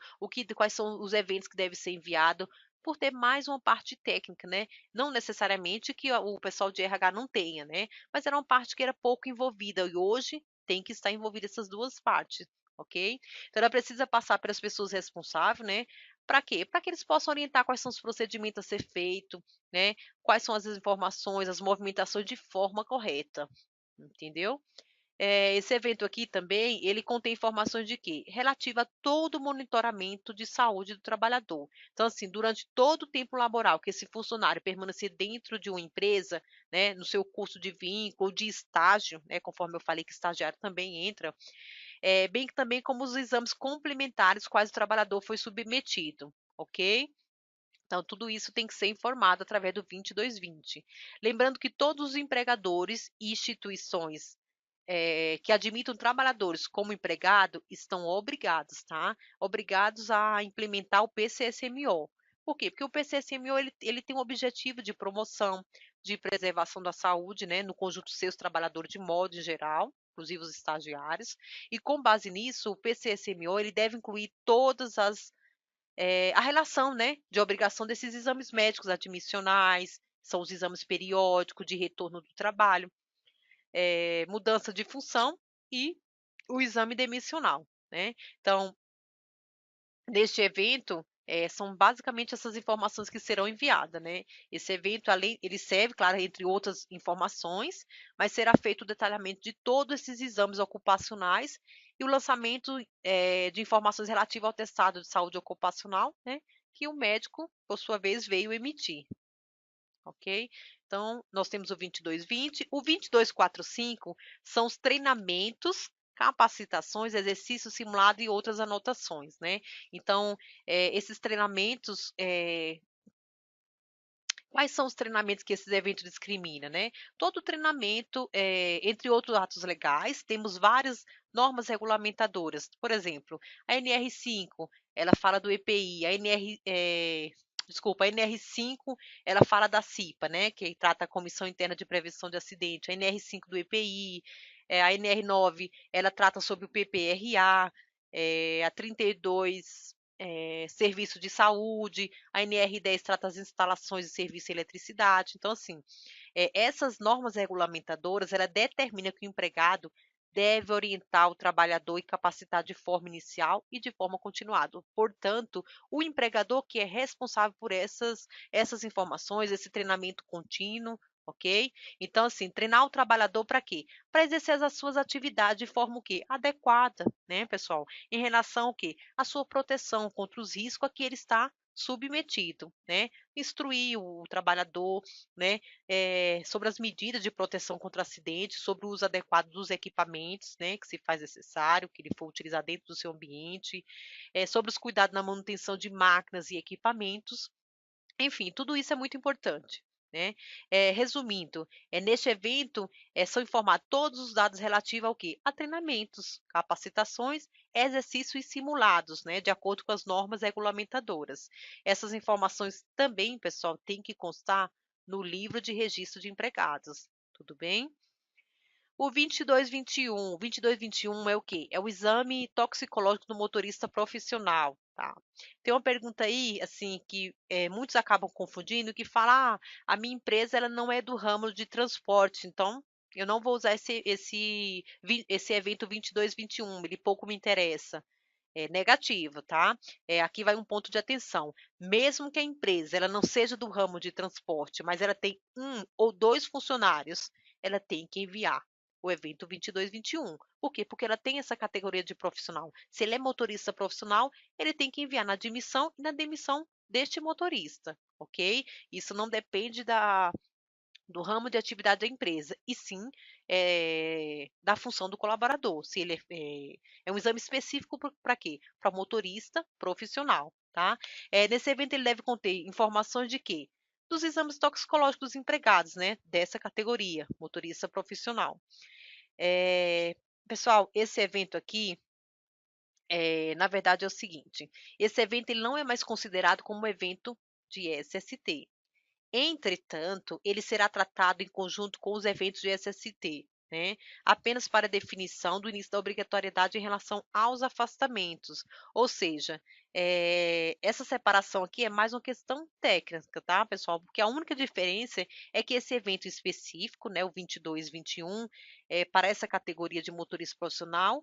quais são os eventos que devem ser enviados, por ter mais uma parte técnica, né? Não necessariamente que o pessoal de RH não tenha, né? Mas era uma parte que era pouco envolvida e hoje tem que estar envolvida essas duas partes, ok? Então ela precisa passar pelas pessoas responsáveis, né? Para quê? Para que eles possam orientar quais são os procedimentos a ser feito, né? Quais são as informações, as movimentações de forma correta, entendeu? Esse evento aqui também, ele contém informações de quê? Relativa a todo o monitoramento de saúde do trabalhador. Então, assim, durante todo o tempo laboral que esse funcionário permanecer dentro de uma empresa, né, no seu curso de vínculo, de estágio, né, conforme eu falei que estagiário também entra, bem que também como os exames complementares quais o trabalhador foi submetido, ok? Então, tudo isso tem que ser informado através do 2220. Lembrando que todos os empregadores e instituições que admitam trabalhadores como empregado estão obrigados, tá? Obrigados a implementar o PCSMO. Por quê? Porque o PCSMO ele tem um objetivo de promoção, de preservação da saúde, né, no conjunto dos seus trabalhadores de modo em geral, inclusive os estagiários. E com base nisso, o PCSMO ele deve incluir todas a relação, né, de obrigação desses exames médicos admissionais, são os exames periódicos de retorno do trabalho, mudança de função e o exame demissional, né? Então, neste evento, são basicamente essas informações que serão enviadas, né? Esse evento, ele serve, claro, entre outras informações, mas será feito o detalhamento de todos esses exames ocupacionais e o lançamento de informações relativas ao testado de saúde ocupacional, né? Que o médico, por sua vez, veio emitir, ok? Então, nós temos o 2220. O 2245 são os treinamentos, capacitações, exercícios simulados e outras anotações, né? Então, esses treinamentos, quais são os treinamentos que esses eventos discriminam, né? Todo treinamento, entre outros atos legais, temos várias normas regulamentadoras. Por exemplo, a NR5, ela fala do EPI, a NR5, ela fala da CIPA, né? Que trata a Comissão Interna de Prevenção de Acidente, a NR5 do EPI, a NR9, ela trata sobre o PPRA, a 32 serviço de saúde, a NR10 trata as instalações de serviço de eletricidade. Então, assim, essas normas regulamentadoras, ela determina que o empregado deve orientar o trabalhador e capacitar de forma inicial e de forma continuada. Portanto, o empregador que é responsável por essas informações, esse treinamento contínuo, ok? Então, assim, treinar o trabalhador para quê? Para exercer as suas atividades de forma o quê? Adequada, né, pessoal? Em relação ao quê? A sua proteção contra os riscos a que ele está submetido, né? Instruir o trabalhador, né, sobre as medidas de proteção contra acidentes, sobre o uso adequado dos equipamentos, né, que se faz necessário, que ele for utilizar dentro do seu ambiente, sobre os cuidados na manutenção de máquinas e equipamentos, enfim, tudo isso é muito importante, né? Resumindo, neste evento são informados todos os dados relativos ao quê? A treinamentos, capacitações, exercícios e simulados, né? De acordo com as normas regulamentadoras. Essas informações também, pessoal, têm que constar no livro de registro de empregados, tudo bem? O 2221 é o quê? É o exame toxicológico do motorista profissional, tá? Tem uma pergunta aí, assim, que muitos acabam confundindo, que fala, a minha empresa ela não é do ramo de transporte, então eu não vou usar esse evento 2221, ele pouco me interessa. É negativo, tá? Aqui vai um ponto de atenção. Mesmo que a empresa ela não seja do ramo de transporte, mas ela tem um ou dois funcionários, ela tem que enviar o evento 2221. Por quê? Porque ela tem essa categoria de profissional. Se ele é motorista profissional, ele tem que enviar na admissão e na demissão deste motorista, ok? Isso não depende do ramo de atividade da empresa, e sim da função do colaborador. Se ele é um exame específico para quê? Para motorista profissional, tá? Nesse evento ele deve conter informações de quê? Dos exames toxicológicos dos empregados, né? Dessa categoria, motorista profissional. Pessoal, esse evento aqui, na verdade, é o seguinte: esse evento ele não é mais considerado como um evento de SST. Entretanto, ele será tratado em conjunto com os eventos de SST, né? Apenas para definição do início da obrigatoriedade em relação aos afastamentos. Ou seja, essa separação aqui é mais uma questão técnica, tá, pessoal? Porque a única diferença é que esse evento específico, né, o 2221, para essa categoria de motorista profissional,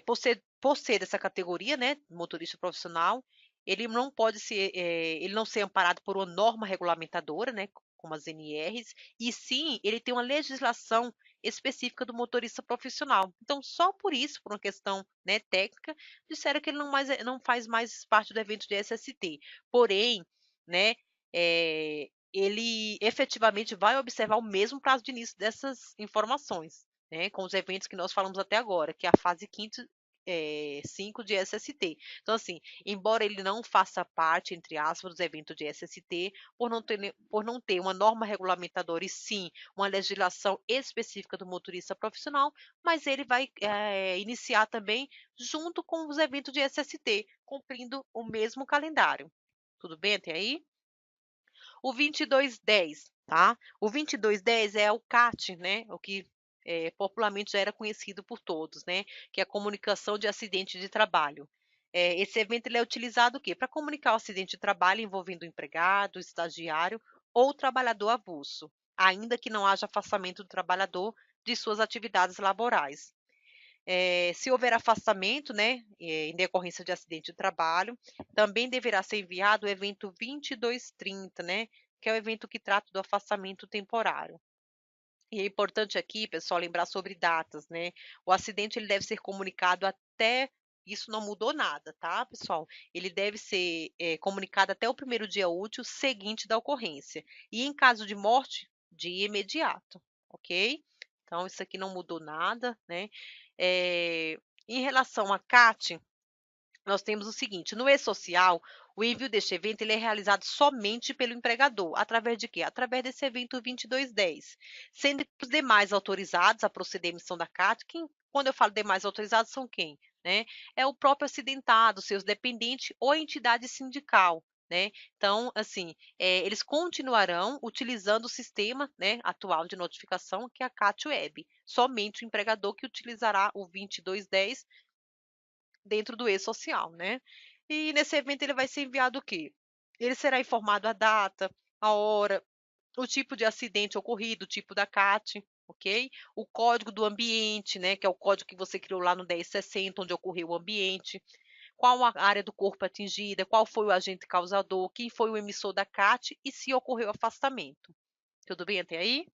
por ser dessa categoria, né, motorista profissional, ele não pode ser, ele não ser amparado por uma norma regulamentadora, né, como as NRs, e sim ele tem uma legislação específica do motorista profissional. Então, só por isso, por uma questão, né, técnica, disseram que ele não faz mais parte do evento de SST. Porém, né, ele efetivamente vai observar o mesmo prazo de início dessas informações, né, com os eventos que nós falamos até agora, que é a fase 5 de SST. Então, assim, embora ele não faça parte, entre aspas, dos eventos de SST, por não ter uma norma regulamentadora e sim uma legislação específica do motorista profissional, mas ele vai iniciar também junto com os eventos de SST, cumprindo o mesmo calendário. Tudo bem até aí? O 2210, tá? O 2210 é o CAT, né? O que popularmente já era conhecido por todos, né? Que é a comunicação de acidente de trabalho. Esse evento ele é utilizado o quê? Para comunicar o acidente de trabalho envolvendo o empregado, o estagiário ou o trabalhador avulso, ainda que não haja afastamento do trabalhador de suas atividades laborais. Se houver afastamento, né, em decorrência de acidente de trabalho, também deverá ser enviado o evento 2230, né, que é o evento que trata do afastamento temporário. E é importante aqui, pessoal, lembrar sobre datas, né? O acidente ele deve ser comunicado até, isso não mudou nada, tá, pessoal? Ele deve ser comunicado até o primeiro dia útil seguinte da ocorrência. E em caso de morte, de imediato, ok? Então, isso aqui não mudou nada, né? Em relação à CAT, nós temos o seguinte: no e-social, o envio deste evento ele é realizado somente pelo empregador. Através de quê? Através desse evento 2210. Sendo que os demais autorizados a proceder à emissão da CAT, quando eu falo demais autorizados, são quem? Né? É o próprio acidentado, seus dependentes ou a entidade sindical. Né? Então, assim, eles continuarão utilizando o sistema, né, atual de notificação, que é a CAT Web. Somente o empregador que utilizará o 2210 dentro do e-social, né? E nesse evento ele vai ser enviado o quê? Ele será informado a data, a hora, o tipo de acidente ocorrido, o tipo da CAT, ok? O código do ambiente, né? Que é o código que você criou lá no 1060, onde ocorreu o ambiente. Qual a área do corpo atingida, qual foi o agente causador, quem foi o emissor da CAT e se ocorreu afastamento. Tudo bem até aí?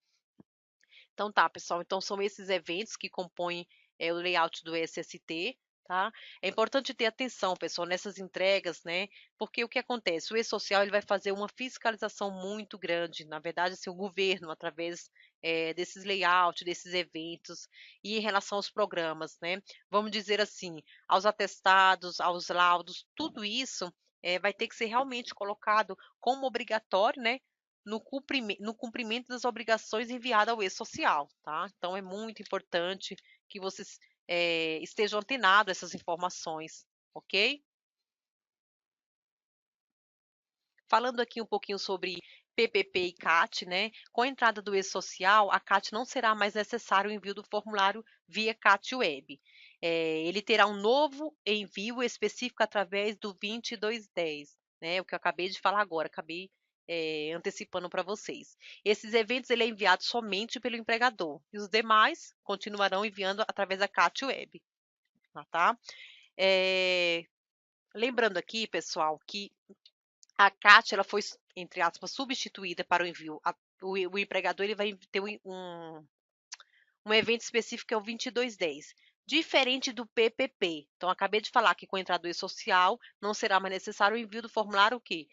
Então tá, pessoal. Então são esses eventos que compõem o layout do SST, tá? É importante ter atenção, pessoal, nessas entregas, né? Porque o que acontece? O e-social ele vai fazer uma fiscalização muito grande. Na verdade, assim, o governo, através desses layouts, desses eventos, e em relação aos programas, né? Vamos dizer assim, aos atestados, aos laudos, tudo isso vai ter que ser realmente colocado como obrigatório, né? No cumprimento das obrigações enviadas ao e-social, tá? Então é muito importante que vocês estejam antenados a essas informações, ok? Falando aqui um pouquinho sobre PPP e CAT, né? Com a entrada do e-social, a CAT não será mais necessário o envio do formulário via CAT Web. Ele terá um novo envio específico através do 2210, né? O que eu acabei de falar agora, acabei antecipando para vocês. Esses eventos ele é enviado somente pelo empregador e os demais continuarão enviando através da CAT Web, tá? Lembrando aqui, pessoal, que a CAT ela foi, entre aspas, substituída para o envio. O empregador ele vai ter um evento específico que é o 2210, diferente do PPP. Então, acabei de falar que com a entrada do e-social não será mais necessário o envio do formulário que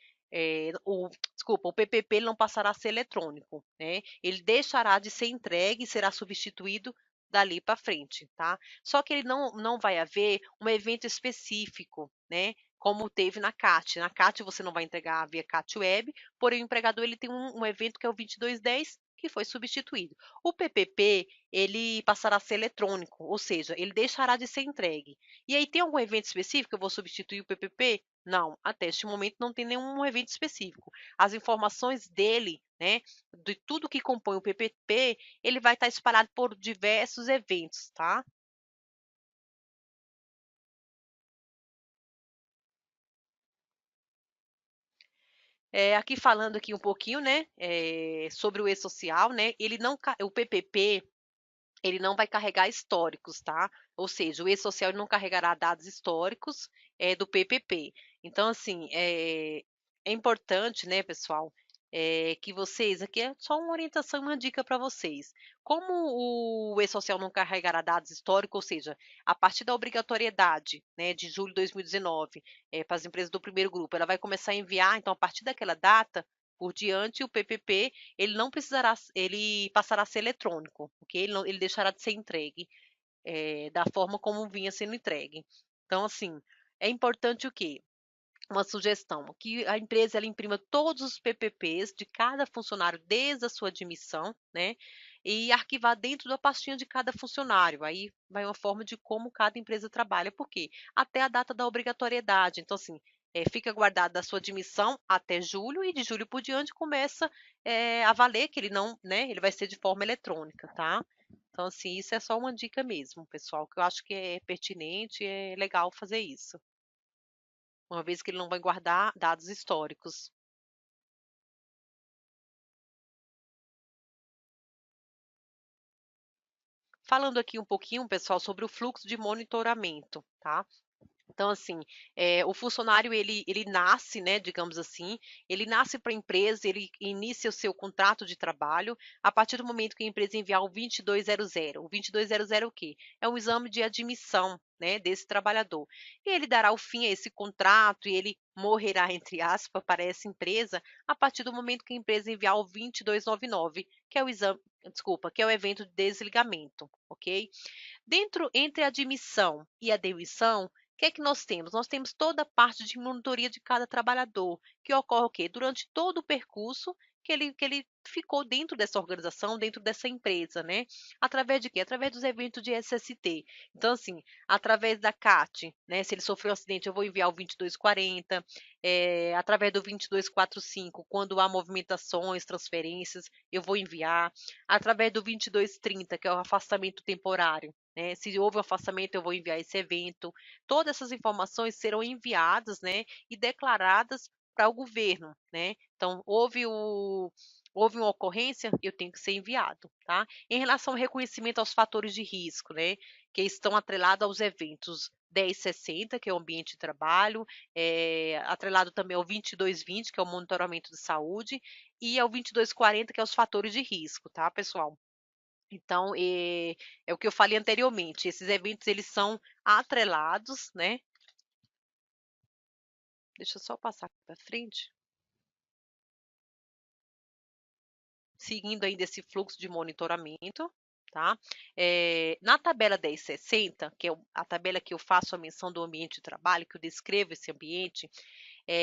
desculpa, o PPP ele não passará a ser eletrônico, né? Ele deixará de ser entregue e será substituído dali para frente, tá? Só que ele não vai haver um evento específico, né? Como teve na CAT. Na CAT você não vai entregar via CAT Web, porém o empregador ele tem um evento que é o 2210, que foi substituído. O PPP, ele passará a ser eletrônico, ou seja, ele deixará de ser entregue. E aí tem algum evento específico que eu vou substituir o PPP? Não, até este momento não tem nenhum evento específico. As informações dele, né, de tudo que compõe o PPP, ele vai estar espalhado por diversos eventos, tá? Aqui falando aqui um pouquinho, né, sobre o e-social, né, o PPP, ele não vai carregar históricos, tá? Ou seja, o e-social não carregará dados históricos do PPP. Então, assim, é importante, né, pessoal, que vocês, aqui é só uma orientação, uma dica para vocês. Como o e-social não carregará dados históricos, ou seja, a partir da obrigatoriedade, né, de julho de 2019, para as empresas do primeiro grupo, ela vai começar a enviar, então, a partir daquela data, por diante, o PPP ele passará a ser eletrônico, ok? Ele deixará de ser entregue da forma como vinha sendo entregue. Então, assim, é importante o quê? Uma sugestão, que a empresa ela imprima todos os PPPs de cada funcionário desde a sua admissão, né? E arquivar dentro da pastinha de cada funcionário. Aí vai uma forma de como cada empresa trabalha. Por quê? Até a data da obrigatoriedade. Então, assim, fica guardado da sua admissão até julho e de julho por diante começa a valer que ele não, né? Ele vai ser de forma eletrônica, tá? Então, assim, isso é só uma dica mesmo, pessoal, que eu acho que é pertinente e é legal fazer isso, uma vez que ele não vai guardar dados históricos. Falando aqui um pouquinho, pessoal, sobre o fluxo de monitoramento, tá? Então, assim, o funcionário ele nasce, né, digamos assim, ele nasce para a empresa, ele inicia o seu contrato de trabalho a partir do momento que a empresa enviar o 2200. O 2200 é o quê? É um exame de admissão, né, desse trabalhador. E ele dará o fim a esse contrato e ele morrerá, entre aspas, para essa empresa a partir do momento que a empresa enviar o 2299, que é o exame, desculpa, que é o evento de desligamento, ok? Entre a admissão e a demissão, o que é que nós temos? Nós temos toda a parte de monitoria de cada trabalhador, que ocorre o quê? Durante todo o percurso que ele ficou dentro dessa organização, dentro dessa empresa, né? Através de quê? Através dos eventos de SST. Então, assim, através da CAT, né? Se ele sofreu um acidente, eu vou enviar o 2240, através do 2245, quando há movimentações, transferências, eu vou enviar, através do 2230, que é o afastamento temporário, né? Se houve um afastamento, eu vou enviar esse evento. Todas essas informações serão enviadas, né, e declaradas para o governo, né? Então, houve uma ocorrência, eu tenho que ser enviado, tá? Em relação ao reconhecimento aos fatores de risco, né, que estão atrelados aos eventos 1060, que é o ambiente de trabalho, atrelado também ao 2220, que é o monitoramento de saúde, e ao 2240, que é os fatores de risco, tá, pessoal? Então, é o que eu falei anteriormente, esses eventos eles são atrelados, né? Deixa eu só passar aqui para frente, seguindo ainda esse fluxo de monitoramento, tá? Na tabela 1060, que é a tabela que eu faço a menção do ambiente de trabalho, que eu descrevo esse ambiente,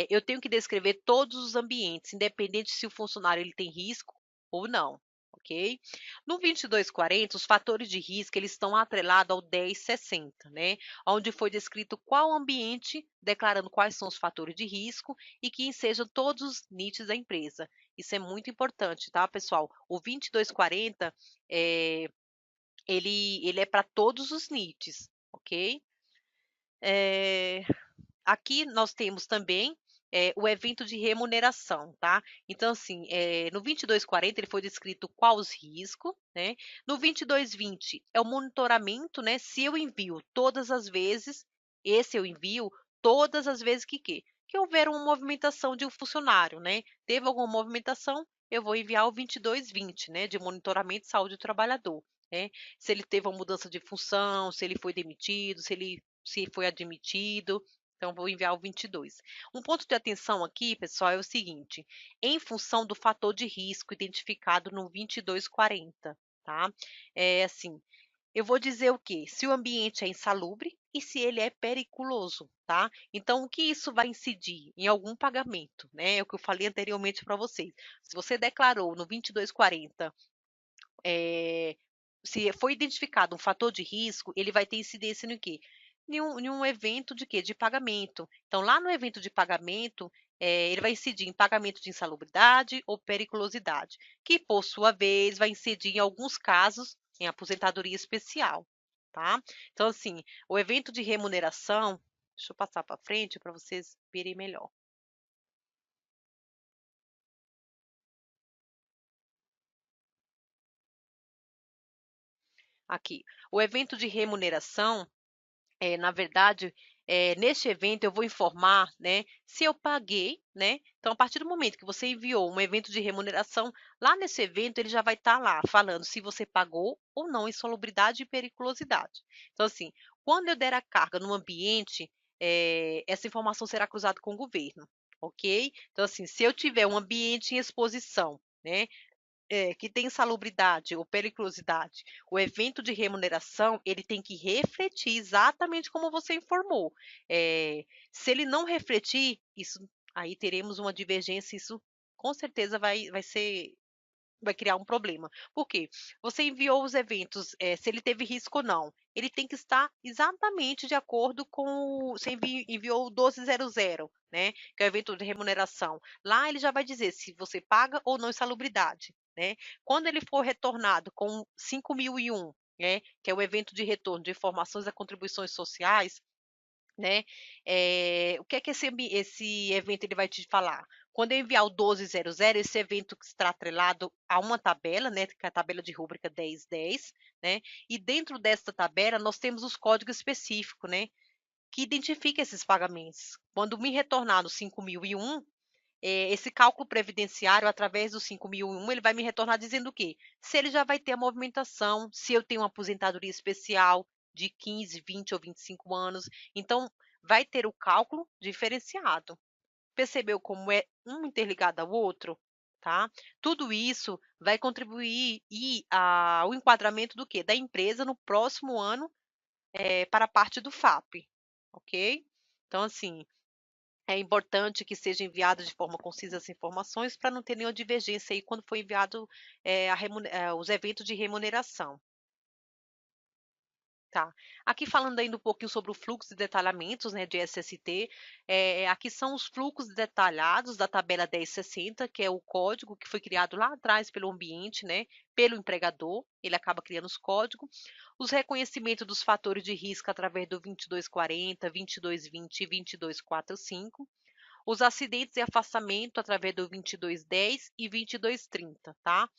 eu tenho que descrever todos os ambientes, independente se o funcionário ele tem risco ou não. ok? No 2240, os fatores de risco eles estão atrelados ao 1060, né? Onde foi descrito qual ambiente, declarando quais são os fatores de risco e que sejam todos os NITs da empresa. Isso é muito importante, tá, pessoal? O 2240, ele é para todos os NITs, ok? Aqui nós temos também o evento de remuneração, tá? Então, assim, no 2240 ele foi descrito quais os riscos, né? No 2220 é o monitoramento, né? Se eu envio todas as vezes, esse eu envio todas as vezes que houver uma movimentação de um funcionário, né? Teve alguma movimentação, eu vou enviar o 2220, né? De monitoramento de saúde do trabalhador, né? Se ele teve uma mudança de função, se ele foi demitido, se foi admitido, então, vou enviar o 22. Um ponto de atenção aqui, pessoal, é o seguinte: em função do fator de risco identificado no 2240, tá? É assim, eu vou dizer o quê? Se o ambiente é insalubre e se ele é periculoso, tá? Então, o que isso vai incidir em algum pagamento, né? É o que eu falei anteriormente para vocês. Se você declarou no 2240 se foi identificado um fator de risco, ele vai ter incidência no quê? Em um evento de quê? De pagamento. Então, lá no evento de pagamento, ele vai incidir em pagamento de insalubridade ou periculosidade, que, por sua vez, vai incidir em alguns casos em aposentadoria especial, tá? Então, assim, o evento de remuneração, deixa eu passar para frente para vocês verem melhor. Aqui, o evento de remuneração na verdade, neste evento eu vou informar, né, se eu paguei, né? Então, a partir do momento que você enviou um evento de remuneração, lá nesse evento ele já vai estar lá falando se você pagou ou não insalubridade e periculosidade. Então, assim, quando eu der a carga no ambiente, essa informação será cruzada com o governo, ok? Então, assim, se eu tiver um ambiente em exposição, né, que tem insalubridade ou periculosidade, o evento de remuneração, ele tem que refletir exatamente como você informou. Se ele não refletir, isso aí teremos uma divergência, isso com certeza vai criar um problema. Por quê? Você enviou os eventos, se ele teve risco ou não. Ele tem que estar exatamente de acordo com você enviou o 1200, né? Que é o evento de remuneração. Lá ele já vai dizer se você paga ou não insalubridade, né? Quando ele for retornado com 5001, né? Que é o evento de retorno de informações e contribuições sociais, né? O que é que esse evento ele vai te falar? Quando eu enviar o 1200, esse evento que está atrelado a uma tabela, né, que é a tabela de rúbrica 1010, né? E dentro desta tabela nós temos os códigos específicos, né, que identifica esses pagamentos. Quando me retornar no 5001, esse cálculo previdenciário, através do 5001, ele vai me retornar dizendo o quê? Se ele já vai ter a movimentação, se eu tenho uma aposentadoria especial de 15, 20 ou 25 anos. Então, vai ter o cálculo diferenciado. Percebeu como é um interligado ao outro? Tá? Tudo isso vai contribuir ao enquadramento do quê? Da empresa no próximo ano para a parte do FAP, ok? Então, assim, é importante que seja enviado de forma concisa as informações para não ter nenhuma divergência aí quando for enviado os eventos de remuneração. Tá. Aqui falando ainda um pouquinho sobre o fluxo de detalhamentos, né, de SST, aqui são os fluxos detalhados da tabela 1060, que é o código que foi criado lá atrás pelo ambiente, né, pelo empregador, ele acaba criando os códigos, os reconhecimentos dos fatores de risco através do 2240, 2220 e 2245, os acidentes e afastamento através do 2210 e 2230, tá?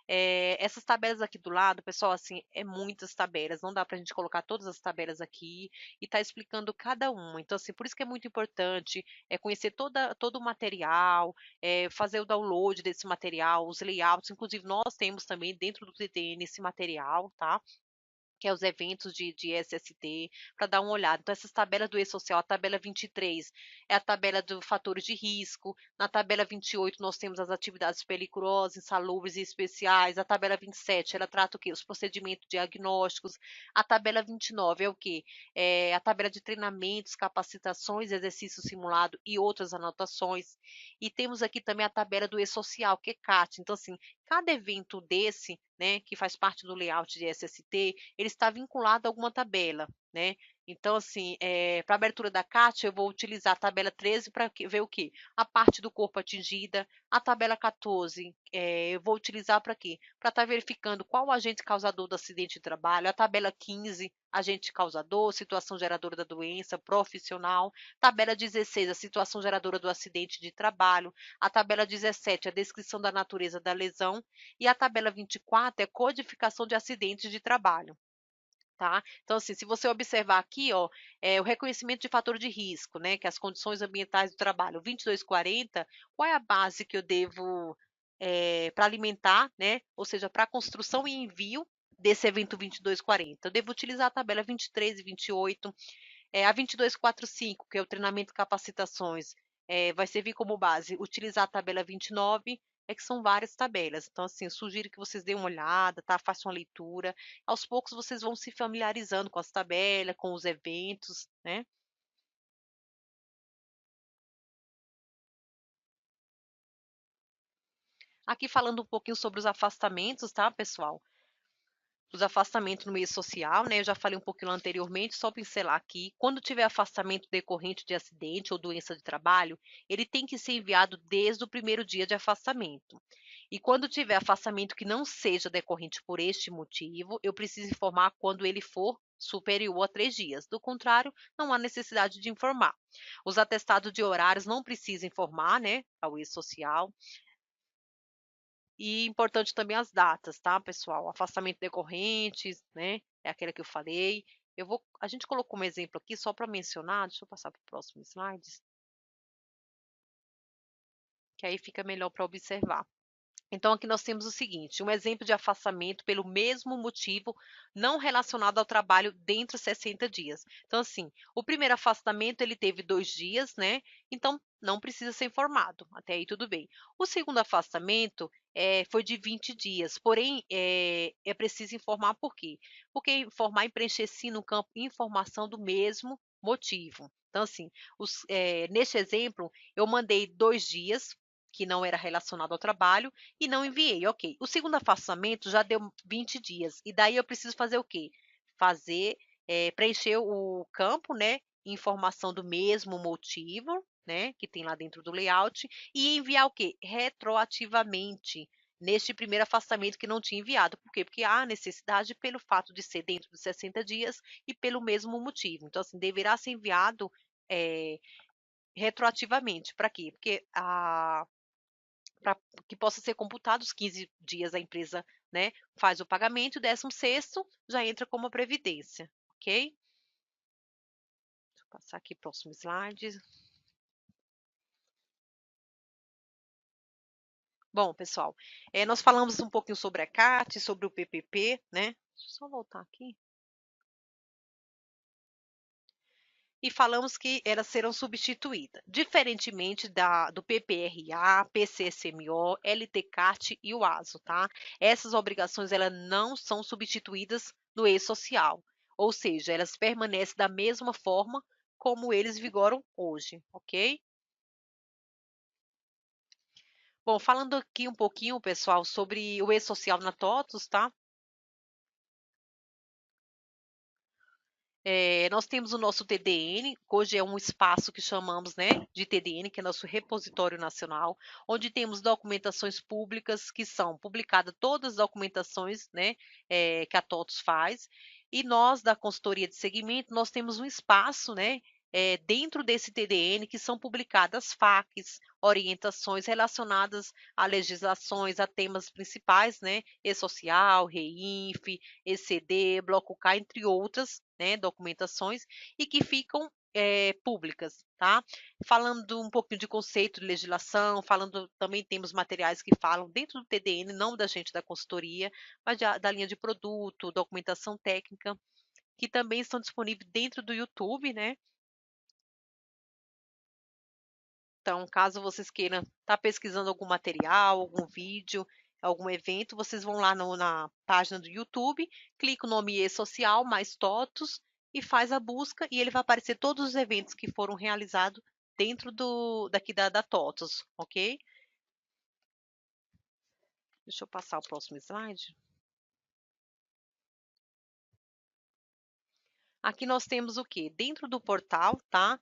Essas tabelas aqui do lado, pessoal, assim, é muitas tabelas, não dá para a gente colocar todas as tabelas aqui e tá explicando cada uma. Então, assim, por isso que é muito importante conhecer todo o material, fazer o download desse material, os layouts, inclusive nós temos também dentro do TTN esse material, tá? que é os eventos de SST, para dar uma olhada. Então, essas tabelas do E-Social, a tabela 23 é a tabela dos fatores de risco, na tabela 28 nós temos as atividades perigosas, insalubres e especiais, a tabela 27 ela trata o quê? Os procedimentos diagnósticos, a tabela 29 é o quê? É a tabela de treinamentos, capacitações, exercício simulado e outras anotações. E temos aqui também a tabela do E-Social, que é CAT. Então, assim, cada evento desse, né, que faz parte do layout de SST, ele está vinculado a alguma tabela, né? Então, assim, para a abertura da CAT, eu vou utilizar a tabela 13 para ver o quê? A parte do corpo atingida. A tabela 14, eu vou utilizar para quê? Para estar verificando qual o agente causador do acidente de trabalho. A tabela 15, agente causador, situação geradora da doença, profissional. Tabela 16, a situação geradora do acidente de trabalho. A tabela 17, a descrição da natureza da lesão. E a tabela 24 é codificação de acidentes de trabalho. Tá? Então, assim, se você observar aqui, ó, o reconhecimento de fator de risco, né, que é as condições ambientais do trabalho, 2240, qual é a base que eu devo para alimentar, né, ou seja, para a construção e envio desse evento 2240? Eu devo utilizar a tabela 23 e 28, a 2245, que é o treinamento e capacitações, vai servir como base utilizar a tabela 29, que são várias tabelas. Então, assim, eu sugiro que vocês deem uma olhada, tá? Façam a leitura. Aos poucos vocês vão se familiarizando com as tabelas, com os eventos, né? Aqui falando um pouquinho sobre os afastamentos, tá, pessoal? Os afastamentos no meio social, né? Eu já falei um pouquinho anteriormente, só pincelar aqui. Quando tiver afastamento decorrente de acidente ou doença de trabalho, ele tem que ser enviado desde o primeiro dia de afastamento. E quando tiver afastamento que não seja decorrente por este motivo, eu preciso informar quando ele for superior a 3 dias. Do contrário, não há necessidade de informar. Os atestados de horários não precisam informar, né, ao ex-social. E importante também as datas, tá, pessoal? Afastamento decorrentes, né? É aquela que eu falei. A gente colocou um exemplo aqui só para mencionar, deixa eu passar para o próximo slide, que aí fica melhor para observar. Então, aqui nós temos o seguinte, um exemplo de afastamento pelo mesmo motivo não relacionado ao trabalho dentro de 60 dias. Então, assim, o primeiro afastamento ele teve 2 dias, né? Então, não precisa ser informado. Até aí tudo bem. O segundo afastamento foi de 20 dias, porém, é preciso informar por quê? Porque informar e preencher sim no campo informação do mesmo motivo. Então, assim, neste exemplo, eu mandei 2 dias, que não era relacionado ao trabalho, e não enviei, ok. O segundo afastamento já deu 20 dias, e daí eu preciso fazer o quê? Preencher o campo, né, informação do mesmo motivo, né, que tem lá dentro do layout, e enviar o quê? Retroativamente, neste primeiro afastamento que não tinha enviado. Por quê? Porque há necessidade pelo fato de ser dentro dos 60 dias e pelo mesmo motivo. Então, assim, deverá ser enviado retroativamente. Para quê? Porque para que possa ser computado os 15 dias a empresa, né, faz o pagamento, e o 16º já entra como previdência, ok? Deixa eu passar aqui próximo slide. Bom, pessoal, nós falamos um pouquinho sobre a CAT, sobre o PPP, né? Deixa eu só voltar aqui. E falamos que elas serão substituídas, diferentemente do PPRA, PCSMO, LTCAT e o ASO, tá? Essas obrigações elas não são substituídas no e-social, ou seja, elas permanecem da mesma forma como eles vigoram hoje, ok? Bom, falando aqui um pouquinho, pessoal, sobre o e-social na TOTUS, tá? Nós temos o nosso TDN, que hoje é um espaço que chamamos, né, de TDN, que é nosso repositório nacional, onde temos documentações públicas que são publicadas todas as documentações, né, que a TOTUS faz, e nós da consultoria de segmento, nós temos um espaço, né, dentro desse TDN que são publicadas FAQs, orientações relacionadas a legislações, a temas principais, né, E-Social, REINF, ECD, Bloco K, entre outras, né, documentações, e que ficam públicas, tá? Falando um pouquinho de conceito de legislação, falando também temos materiais que falam dentro do TDN, não da gente da consultoria, mas da linha de produto, documentação técnica, que também estão disponíveis dentro do YouTube, né? Então, caso vocês queiram estar pesquisando algum material, algum vídeo, algum evento, vocês vão lá na página do YouTube, clica o nome e-social mais TOTUS e faz a busca e ele vai aparecer todos os eventos que foram realizados dentro daqui da TOTUS, ok? Deixa eu passar o próximo slide. Aqui nós temos o quê? Dentro do portal, tá?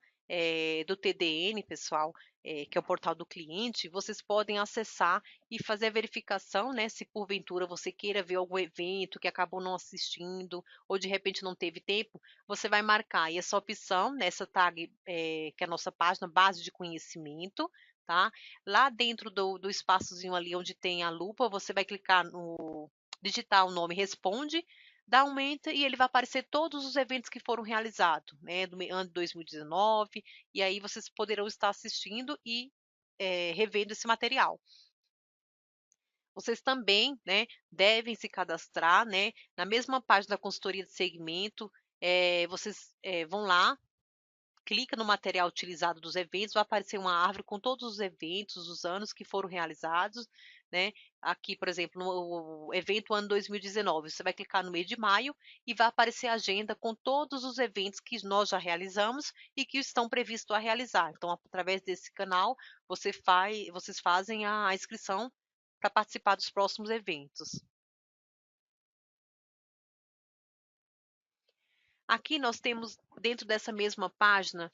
Do TDN, pessoal, que é o portal do cliente, vocês podem acessar e fazer a verificação, né? Se porventura você queira ver algum evento que acabou não assistindo, ou de repente não teve tempo, você vai marcar aí essa opção nessa tag, que é a nossa página, base de conhecimento, tá? Lá dentro do espaçozinho ali onde tem a lupa, você vai clicar no digitar o nome responde, dá um enter e ele vai aparecer todos os eventos que foram realizados, né, do ano de 2019, e aí vocês poderão estar assistindo e revendo esse material. Vocês também, né, devem se cadastrar, né, na mesma página da consultoria de segmento, vocês vão lá, clica no material utilizado dos eventos, vai aparecer uma árvore com todos os eventos, os anos que foram realizados, né? Aqui, por exemplo, no evento ano 2019, você vai clicar no mês de maio e vai aparecer a agenda com todos os eventos que nós já realizamos e que estão previstos a realizar. Então, através desse canal, vocês fazem a inscrição para participar dos próximos eventos. Aqui nós temos, dentro dessa mesma página,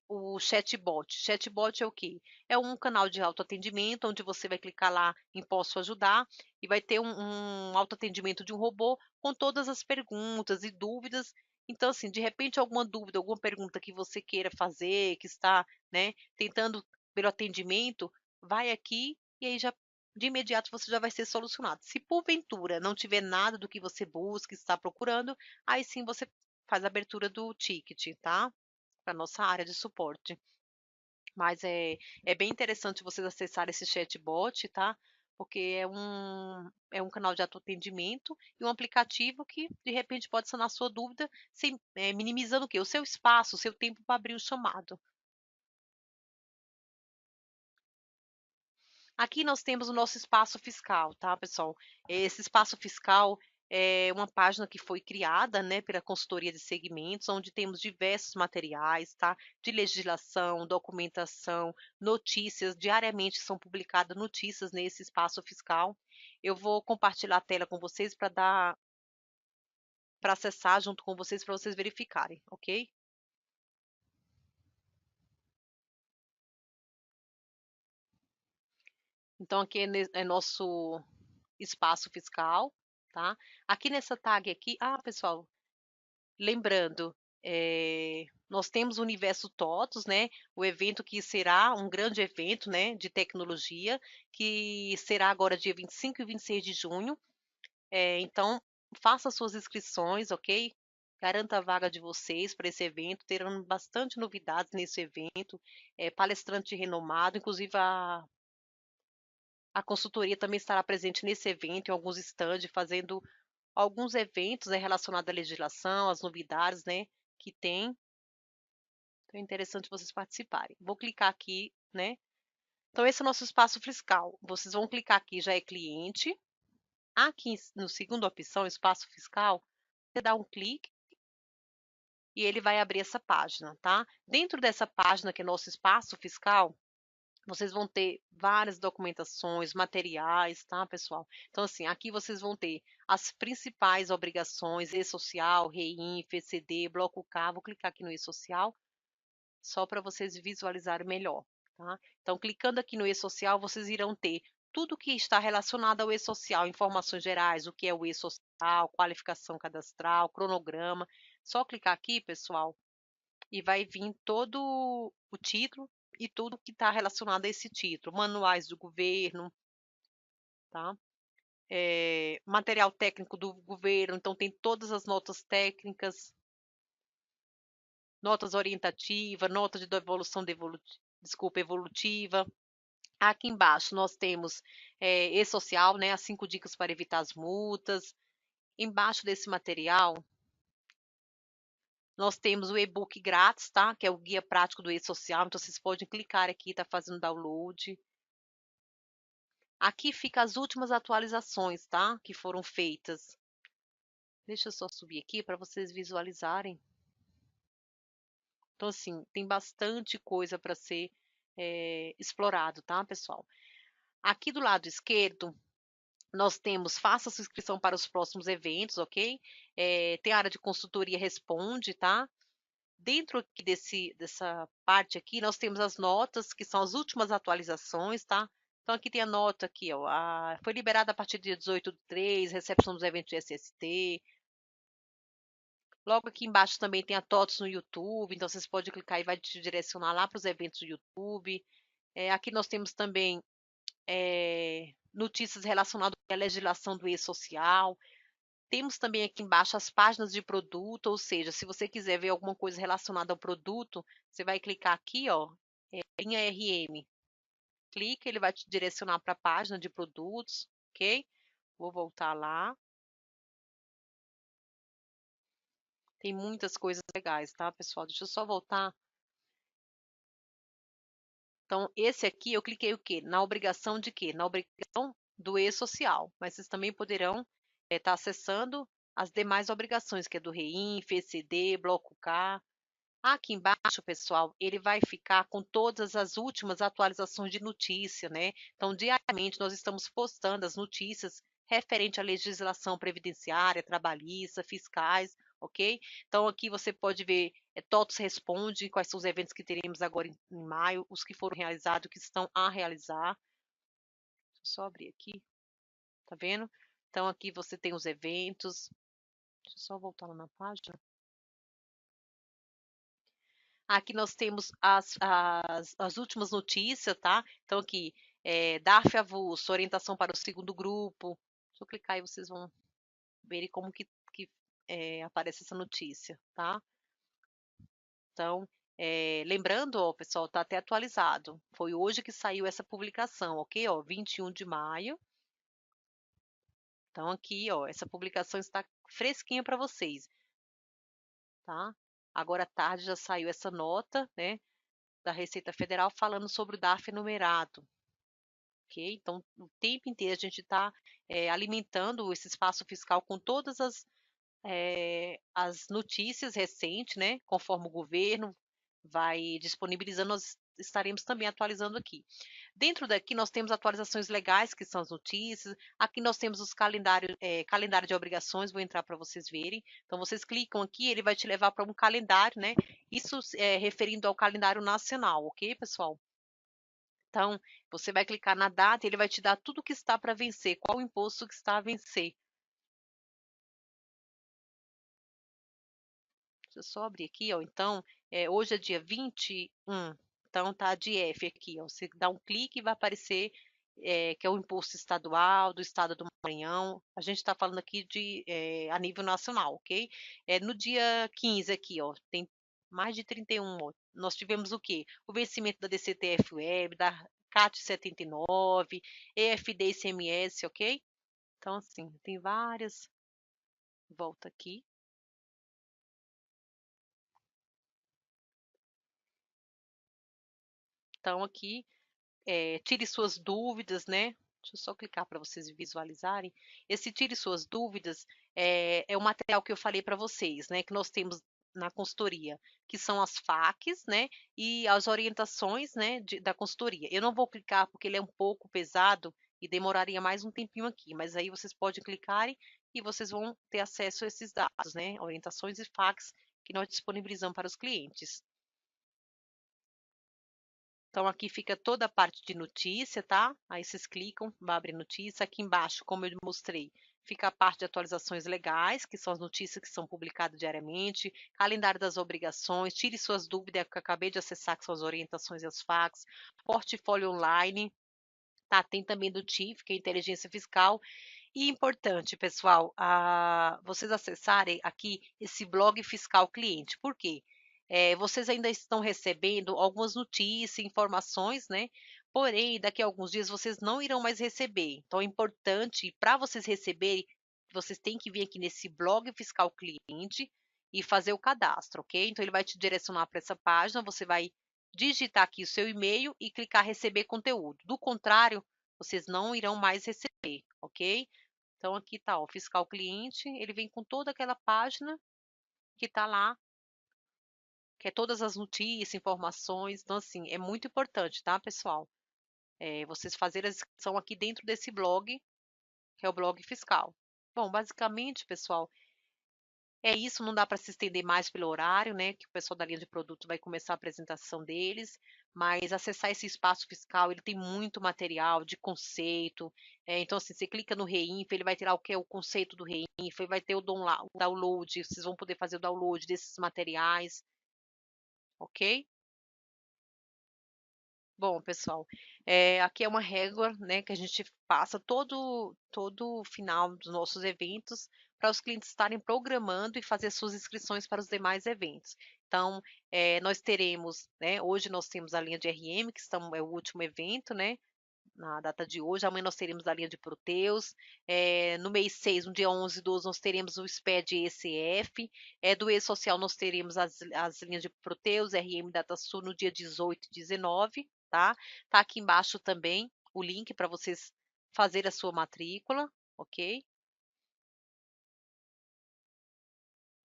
o chatbot. Chatbot é o quê? É um canal de autoatendimento, onde você vai clicar lá em Posso Ajudar, e vai ter um autoatendimento de um robô com todas as perguntas e dúvidas. Então, assim, de repente, alguma dúvida, alguma pergunta que você queira fazer, que está, né, tentando pelo atendimento, vai aqui e aí já de imediato você já vai ser solucionado. Se porventura não tiver nada do que você busca, está procurando, aí sim você faz a abertura do ticket, tá? Para nossa área de suporte. Mas é bem interessante vocês acessarem esse chatbot, tá? Porque é um canal de autoatendimento e um aplicativo que, de repente, pode sanar a sua dúvida, sem, minimizando o quê? O seu espaço, o seu tempo para abrir o chamado. Aqui nós temos o nosso espaço fiscal, tá, pessoal? Esse espaço fiscal é uma página que foi criada, né, pela consultoria de segmentos, onde temos diversos materiais, tá? De legislação, documentação, notícias. Diariamente são publicadas notícias nesse espaço fiscal. Eu vou compartilhar a tela com vocês para acessar junto com vocês para vocês verificarem, ok? Então aqui é nosso espaço fiscal, tá? Aqui nessa tag aqui, pessoal, lembrando, nós temos o Universo TOTUS, né? O evento que será um grande evento, né? De tecnologia, que será agora dia 25 e 26 de junho. Então, faça suas inscrições, ok? Garanta a vaga de vocês para esse evento. Terão bastante novidades nesse evento. Palestrante renomado, inclusive a consultoria também estará presente nesse evento, em alguns stands, fazendo alguns eventos, né, relacionados à legislação, às novidades, né, que tem. Então é interessante vocês participarem. Vou clicar aqui, né? Então esse é o nosso espaço fiscal. Vocês vão clicar aqui, já é cliente. Aqui no segunda opção, espaço fiscal, você dá um clique e ele vai abrir essa página, tá? Dentro dessa página, que é nosso espaço fiscal, vocês vão ter várias documentações, materiais, tá, pessoal? Então, assim, aqui vocês vão ter as principais obrigações, e-social, REINF, ECD, Bloco K. Vou clicar aqui no e-social, só para vocês visualizarem melhor, tá? Então, clicando aqui no e-social, vocês irão ter tudo que está relacionado ao e-social, informações gerais, o que é o e-social, qualificação cadastral, cronograma. Só clicar aqui, pessoal, e vai vir todo o título e tudo que está relacionado a esse título, manuais do governo, tá? Material técnico do governo, então tem todas as notas técnicas, notas orientativa, nota de devolução evolutiva. Aqui embaixo nós temos e-social, né, as 5 dicas para evitar as multas. Embaixo desse material, nós temos o e-book grátis, tá? Que é o guia prático do e-social. Então, vocês podem clicar aqui, tá fazendo download. Aqui fica as últimas atualizações, tá? Que foram feitas. Deixa eu só subir aqui para vocês visualizarem. Então, assim, tem bastante coisa para ser explorado, tá, pessoal? Aqui do lado esquerdo, nós temos faça sua inscrição para os próximos eventos, ok? Tem a área de consultoria responde, tá? Dentro aqui dessa parte aqui, nós temos as notas, que são as últimas atualizações, tá? Então, aqui tem a nota aqui, ó, foi liberada a partir do dia 18/3, recepção dos eventos de SST. Logo aqui embaixo também tem a TOTS no YouTube, então vocês podem clicar e vai te direcionar lá para os eventos do YouTube. Aqui nós temos também notícias relacionadas à legislação do e-social. Temos também aqui embaixo as páginas de produto, ou seja, se você quiser ver alguma coisa relacionada ao produto, você vai clicar aqui, ó, linha RM. Clica, ele vai te direcionar para a página de produtos, ok? Vou voltar lá. Tem muitas coisas legais, tá, pessoal? Deixa eu só voltar. Então, esse aqui eu cliquei o quê? Na obrigação de quê? Na obrigação do e-social. Mas vocês também poderão estar acessando as demais obrigações, que é do REINF, ECD, Bloco K. Aqui embaixo, pessoal, ele vai ficar com todas as últimas atualizações de notícia, né? Então, diariamente nós estamos postando as notícias referente à legislação previdenciária, trabalhista, fiscais, ok? Então, aqui você pode ver, TOTOS responde, quais são os eventos que teremos agora em maio, os que foram realizados, que estão a realizar. Deixa eu só abrir aqui, tá vendo? Então, aqui você tem os eventos. Deixa eu só voltar lá na página. Aqui nós temos as últimas notícias, tá? Então, aqui, DARF avulso, orientação para o segundo grupo. Deixa eu clicar e vocês vão ver como que aparece essa notícia, tá? Então, lembrando, ó, pessoal, tá até atualizado. Foi hoje que saiu essa publicação, ok? Ó, 21 de maio. Então, aqui, ó, essa publicação está fresquinha para vocês, tá? Agora à tarde já saiu essa nota, né, da Receita Federal falando sobre o DARF numerado. Ok? Então, o tempo inteiro a gente está alimentando esse espaço fiscal com todas as notícias recentes, né? Conforme o governo vai disponibilizando, nós estaremos também atualizando aqui. Dentro daqui nós temos atualizações legais, que são as notícias. Aqui nós temos os calendário de obrigações, vou entrar para vocês verem. Então, vocês clicam aqui, ele vai te levar para um calendário, né? Isso referindo ao calendário nacional, ok, pessoal? Então, você vai clicar na data e ele vai te dar tudo que está para vencer, qual o imposto que está a vencer. Deixa eu só abrir aqui, ó. Então, hoje é dia 21, então tá de F aqui, ó. Você dá um clique e vai aparecer que é o imposto estadual do estado do Maranhão. A gente está falando aqui a nível nacional, ok? No dia 15 aqui, ó, tem mais de 31, ó. Nós tivemos o quê? O vencimento da DCTF Web, da CAT 79, EFD e ICMS, ok? Então, assim, tem várias. Volta aqui. Então, aqui tire suas dúvidas, né? Deixa eu só clicar para vocês visualizarem. Esse tire suas dúvidas é o material que eu falei para vocês, né? Que nós temos na consultoria, que são as FAQs, né? E as orientações, né? Da consultoria. Eu não vou clicar porque ele é um pouco pesado e demoraria mais um tempinho aqui, mas aí vocês podem clicarem e vocês vão ter acesso a esses dados, né? Orientações e FAQs que nós disponibilizamos para os clientes. Então, aqui fica toda a parte de notícia, tá? Aí vocês clicam, vai abrir notícia. Aqui embaixo, como eu mostrei, fica a parte de atualizações legais, que são as notícias que são publicadas diariamente, calendário das obrigações, tire suas dúvidas, que eu acabei de acessar, que são as orientações e as facs, portfólio online, tá? Tem também do TIF, que é inteligência fiscal. E importante, pessoal, vocês acessarem aqui esse blog fiscal cliente. Por quê? vocês ainda estão recebendo algumas notícias, informações, né? Porém, daqui a alguns dias vocês não irão mais receber. Então, é importante, para vocês receberem, vocês têm que vir aqui nesse blog fiscal cliente e fazer o cadastro, ok? Então, ele vai te direcionar para essa página, você vai digitar aqui o seu e-mail e clicar receber conteúdo. Do contrário, vocês não irão mais receber, ok? Então, aqui está o fiscal cliente, ele vem com toda aquela página que está lá, que é todas as notícias, informações. Então, assim, é muito importante, tá, pessoal? Vocês fazerem a inscrição aqui dentro desse blog, que é o blog fiscal. Bom, basicamente, pessoal, é isso, não dá para se estender mais pelo horário, né? Que o pessoal da linha de produto vai começar a apresentação deles, mas acessar esse espaço fiscal, ele tem muito material de conceito. Então, assim, você clica no REINFO, ele vai tirar o que é o conceito do REINFO, ele vai ter o download, vocês vão poder fazer o download desses materiais, ok? Bom, pessoal, aqui é uma régua, né, que a gente passa todo final dos nossos eventos para os clientes estarem programando e fazer suas inscrições para os demais eventos. Então, nós teremos, né, hoje nós temos a linha de RM, que é o último evento, né, na data de hoje. Amanhã nós teremos a linha de Proteus. No mês 6, no dia 11 e 12, nós teremos o SPED ECF. Do E-Social, nós teremos as linhas de Proteus, RM DataSul no dia 18 e 19, tá? Tá aqui embaixo também o link para vocês fazerem a sua matrícula, ok?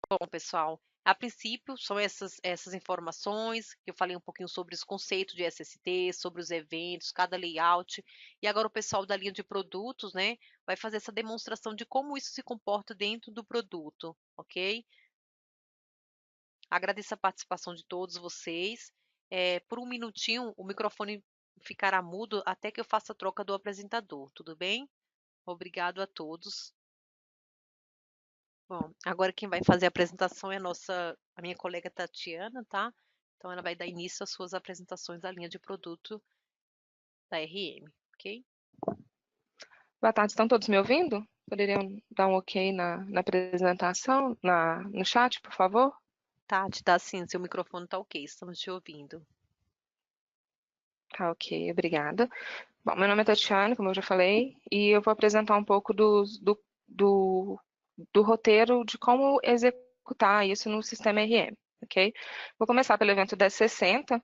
Bom, pessoal, a princípio são essas informações que eu falei um pouquinho sobre os conceitos de SST, sobre os eventos, cada layout. E agora o pessoal da linha de produtos, né, vai fazer essa demonstração de como isso se comporta dentro do produto, ok? Agradeço a participação de todos vocês. Por um minutinho, o microfone ficará mudo até que eu faça a troca do apresentador, tudo bem? Obrigado a todos. Bom, agora quem vai fazer a apresentação é a minha colega Tatiana, tá? Então ela vai dar início às suas apresentações da linha de produto da RM, ok? Boa tarde, estão todos me ouvindo? Poderiam dar um ok na apresentação, no chat, por favor? Tati, tá sim, seu microfone tá ok, estamos te ouvindo. Tá ok, obrigada. Bom, meu nome é Tatiana, como eu já falei, e eu vou apresentar um pouco do roteiro de como executar isso no sistema RM, ok? Vou começar pelo evento 1060,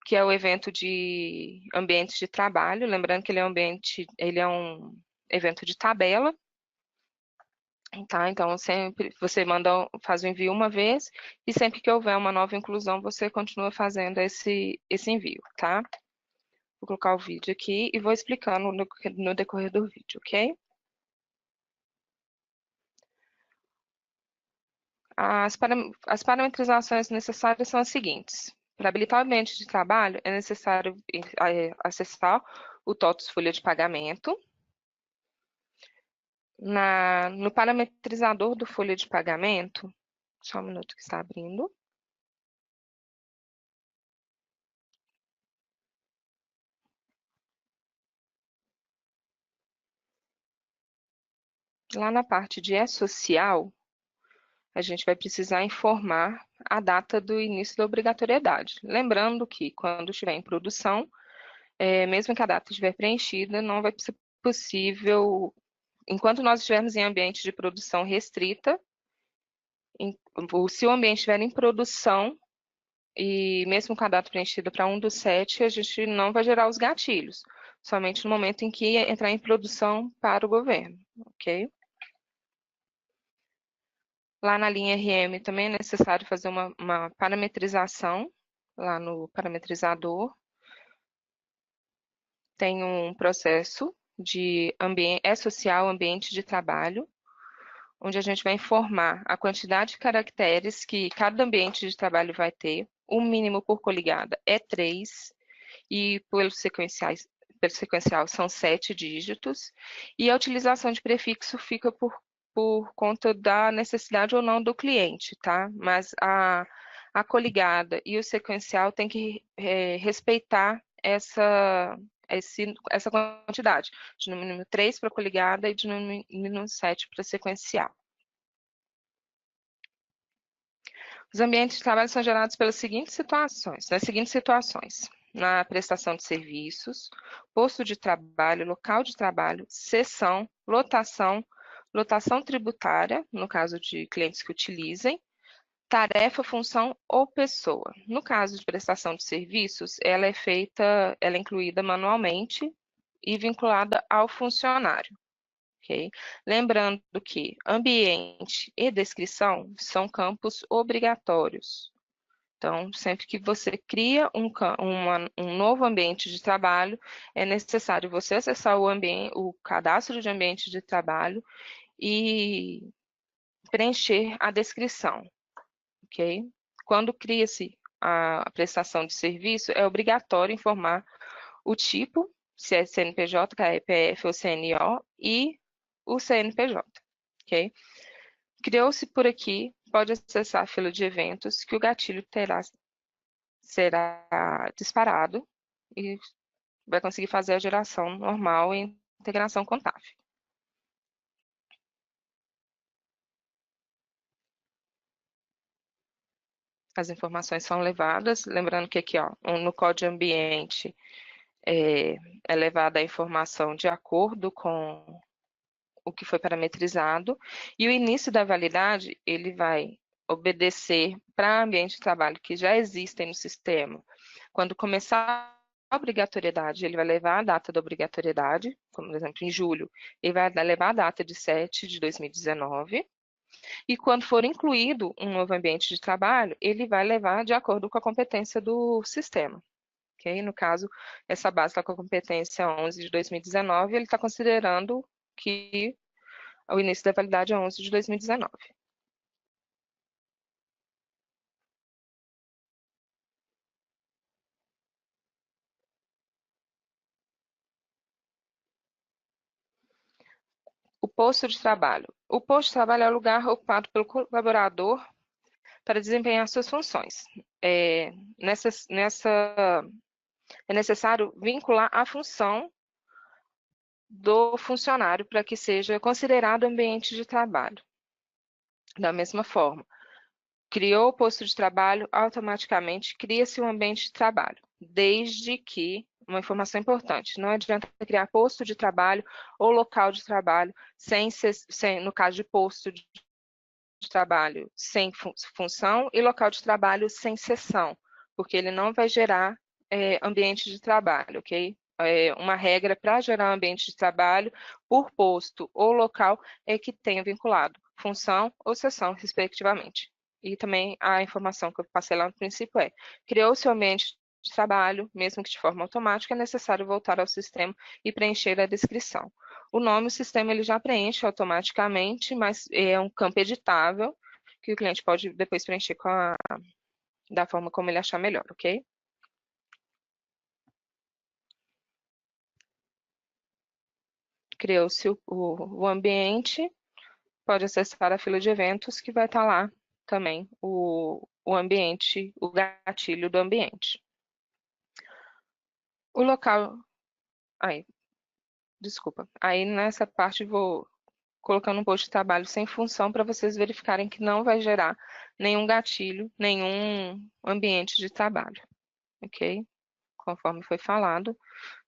que é o evento de ambientes de trabalho. Lembrando que ele é um evento de tabela, tá? Então, sempre você faz o envio uma vez, e sempre que houver uma nova inclusão, você continua fazendo esse envio, tá? Vou colocar o vídeo aqui e vou explicando no decorrer do vídeo, ok? As parametrizações necessárias são as seguintes. Para habilitar o ambiente de trabalho, é necessário acessar o TOTUS Folha de Pagamento. No parametrizador do Folha de Pagamento, só um minuto que está abrindo. Lá na parte de E-Social, a gente vai precisar informar a data do início da obrigatoriedade. Lembrando que, quando estiver em produção, mesmo que a data estiver preenchida, não vai ser possível, enquanto nós estivermos em ambiente de produção restrita, se o ambiente estiver em produção, e mesmo com a data preenchida para 1/7, a gente não vai gerar os gatilhos, somente no momento em que entrar em produção para o governo, ok? Lá na linha RM também é necessário fazer uma parametrização, lá no parametrizador. Tem um processo de social, ambiente de trabalho, onde a gente vai informar a quantidade de caracteres que cada ambiente de trabalho vai ter. O mínimo por coligada é 3, e pelo sequencial são 7 dígitos, e a utilização de prefixo fica por conta da necessidade ou não do cliente, tá? Mas a coligada e o sequencial tem que respeitar essa quantidade, de no mínimo 3 para coligada e de no mínimo 7 para sequencial. Os ambientes de trabalho são gerados pelas seguintes situações: na prestação de serviços, posto de trabalho, local de trabalho, seção, lotação tributária, no caso de clientes que utilizem, tarefa, função ou pessoa. No caso de prestação de serviços, ela é incluída manualmente e vinculada ao funcionário. Okay? Lembrando que ambiente e descrição são campos obrigatórios. Então, sempre que você cria um novo ambiente de trabalho, é necessário você acessar o cadastro de ambiente de trabalho e preencher a descrição, ok? Quando cria-se a prestação de serviço, é obrigatório informar o tipo, se é CNPJ, CPF ou CNO, e o CNPJ, ok? Criou-se por aqui, pode acessar a fila de eventos, que o gatilho será disparado e vai conseguir fazer a geração normal e integração com TAF. As informações são levadas, lembrando que aqui, ó, no código ambiente, é levada a informação de acordo com o que foi parametrizado, e o início da validade, ele vai obedecer para ambiente de trabalho que já existem no sistema. Quando começar a obrigatoriedade, ele vai levar a data da obrigatoriedade, como, por exemplo, em julho, ele vai levar a data de 7 de 2019, e quando for incluído um novo ambiente de trabalho, ele vai levar de acordo com a competência do sistema. Okay? No caso, essa base está com a competência 11 de 2019, ele está considerando que o início da validade é 11 de 2019. O posto de trabalho. O posto de trabalho é o lugar ocupado pelo colaborador para desempenhar suas funções. É necessário vincular a função do funcionário para que seja considerado ambiente de trabalho. Da mesma forma, criou o posto de trabalho, automaticamente cria-se um ambiente de trabalho, desde que, uma informação importante, não adianta criar posto de trabalho ou local de trabalho no caso de posto de trabalho sem função e local de trabalho sem seção, porque ele não vai gerar ambiente de trabalho, ok? Uma regra para gerar um ambiente de trabalho por posto ou local é que tenha vinculado função ou seção, respectivamente. E também a informação que eu passei lá no princípio criou-se o ambiente de trabalho, mesmo que de forma automática, é necessário voltar ao sistema e preencher a descrição. O nome, o sistema ele já preenche automaticamente, mas é um campo editável, que o cliente pode depois preencher da forma como ele achar melhor, ok? Criou-se o ambiente, pode acessar a fila de eventos, que vai estar lá também o ambiente, o gatilho do ambiente. O local... Aí, desculpa. Aí nessa parte vou colocando um posto de trabalho sem função para vocês verificarem que não vai gerar nenhum gatilho, nenhum ambiente de trabalho, ok? Conforme foi falado,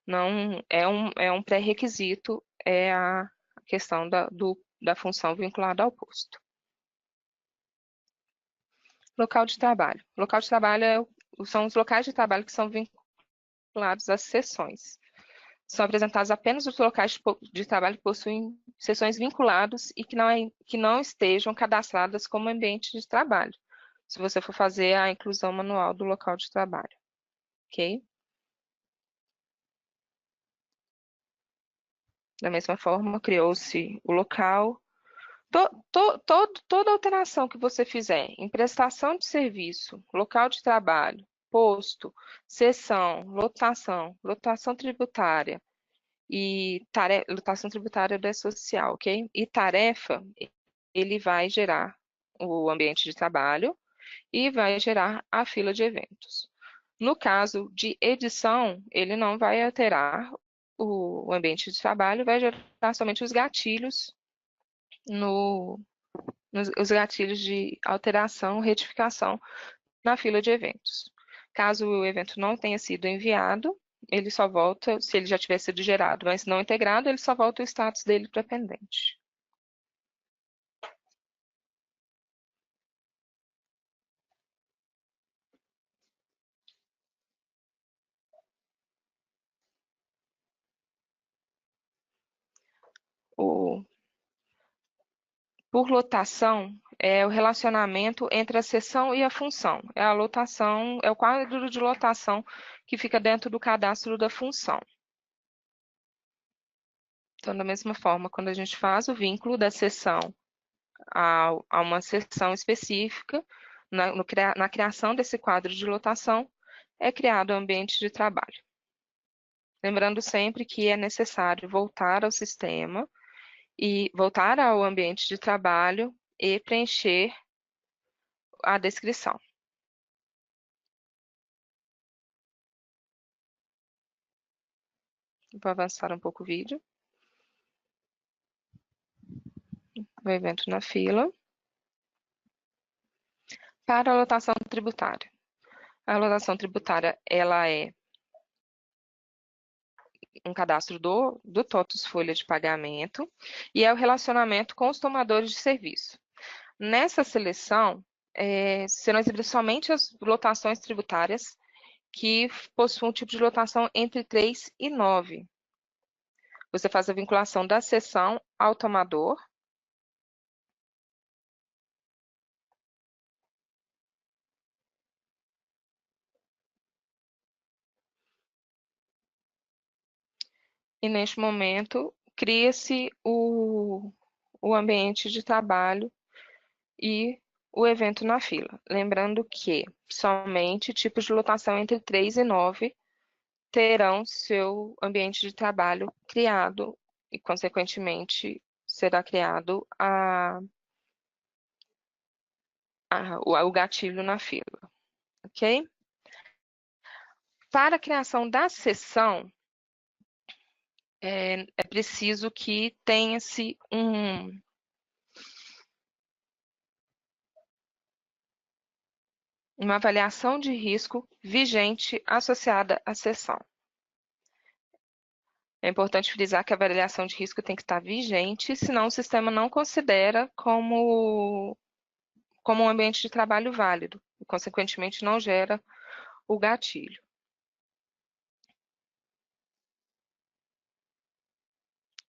não é um pré-requisito, é a questão da função vinculada ao posto. Local de trabalho. Local de trabalho são os locais de trabalho que são vinculados às seções. São apresentados apenas os locais de trabalho que possuem seções vinculados e que não estejam cadastradas como ambiente de trabalho, se você for fazer a inclusão manual do local de trabalho, ok? Da mesma forma, criou-se o local. Toda alteração que você fizer em prestação de serviço, local de trabalho, posto, seção, lotação tributária, lotação tributária da social, ok? E tarefa, ele vai gerar o ambiente de trabalho e vai gerar a fila de eventos. No caso de edição, ele não vai alterar o ambiente de trabalho, vai gerar somente os gatilhos no os gatilhos de alteração, retificação na fila de eventos. Caso o evento não tenha sido enviado, ele só volta, se ele já tiver sido gerado, mas não integrado, ele só volta o status dele para pendente. Por lotação, é o relacionamento entre a seção e a função. É a lotação, é o quadro de lotação que fica dentro do cadastro da função. Então, da mesma forma, quando a gente faz o vínculo da seção a uma seção específica, na criação desse quadro de lotação, é criado o ambiente de trabalho. Lembrando sempre que é necessário voltar ao sistema e voltar ao ambiente de trabalho e preencher a descrição. Vou avançar um pouco o vídeo. O evento na fila. Para a lotação tributária. A lotação tributária, ela é um cadastro do TOTUS Folha de Pagamento e é o relacionamento com os tomadores de serviço. Nessa seleção, serão exibidas somente as lotações tributárias que possuem um tipo de lotação entre 3 e 9. Você faz a vinculação da seção ao tomador. E neste momento, cria-se o ambiente de trabalho e o evento na fila. Lembrando que somente tipos de lotação entre 3 e 9 terão seu ambiente de trabalho criado e, consequentemente, será criado o gatilho na fila, ok? Para a criação da sessão, é preciso que tenha-se uma avaliação de risco vigente associada à sessão. É importante frisar que a avaliação de risco tem que estar vigente, senão o sistema não considera como um ambiente de trabalho válido e, consequentemente, não gera o gatilho.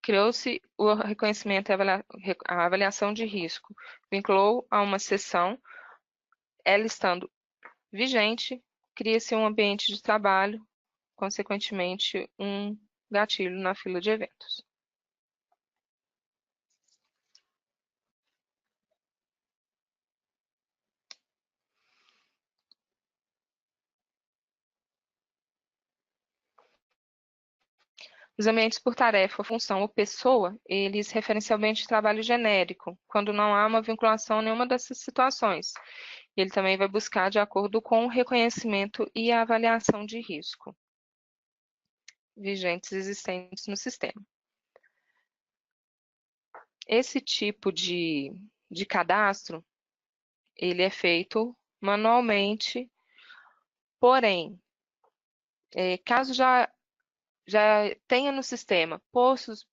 Criou-se o reconhecimento e a avaliação de risco, vinculou a uma sessão, ela estando vigente, cria-se um ambiente de trabalho, consequentemente, um gatilho na fila de eventos. Os ambientes por tarefa, função ou pessoa, eles referencialmente trabalho genérico, quando não há uma vinculação a nenhuma dessas situações. Ele também vai buscar de acordo com o reconhecimento e a avaliação de risco vigentes existentes no sistema. Esse tipo de cadastro, ele é feito manualmente, porém, caso já tenha no sistema postos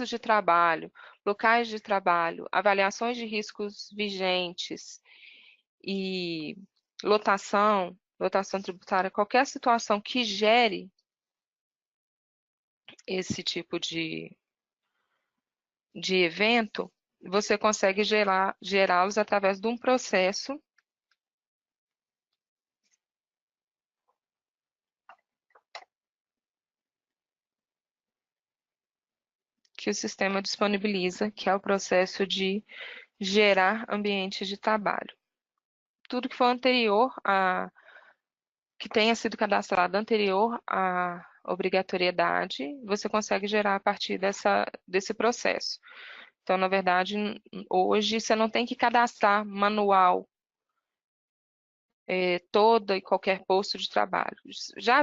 de trabalho, locais de trabalho, avaliações de riscos vigentes e lotação tributária, qualquer situação que gere esse tipo de evento, você consegue gerá-los através de um processo que o sistema disponibiliza, que é o processo de gerar ambientes de trabalho. Tudo que for que tenha sido cadastrado anterior à obrigatoriedade, você consegue gerar a partir desse processo. Então, na verdade, hoje você não tem que cadastrar manual todo e qualquer posto de trabalho. Já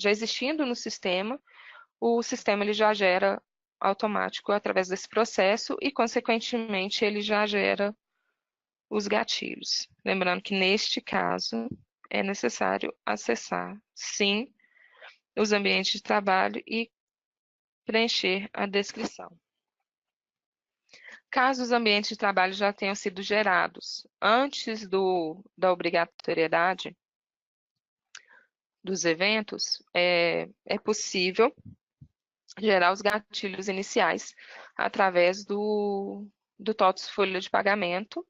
existindo no sistema, o sistema ele já gera automático através desse processo e, consequentemente, ele já gera os gatilhos. Lembrando que, neste caso, é necessário acessar, sim, os ambientes de trabalho e preencher a descrição. Caso os ambientes de trabalho já tenham sido gerados antes da obrigatoriedade dos eventos, é possível gerar os gatilhos iniciais através do TOTS folha de pagamento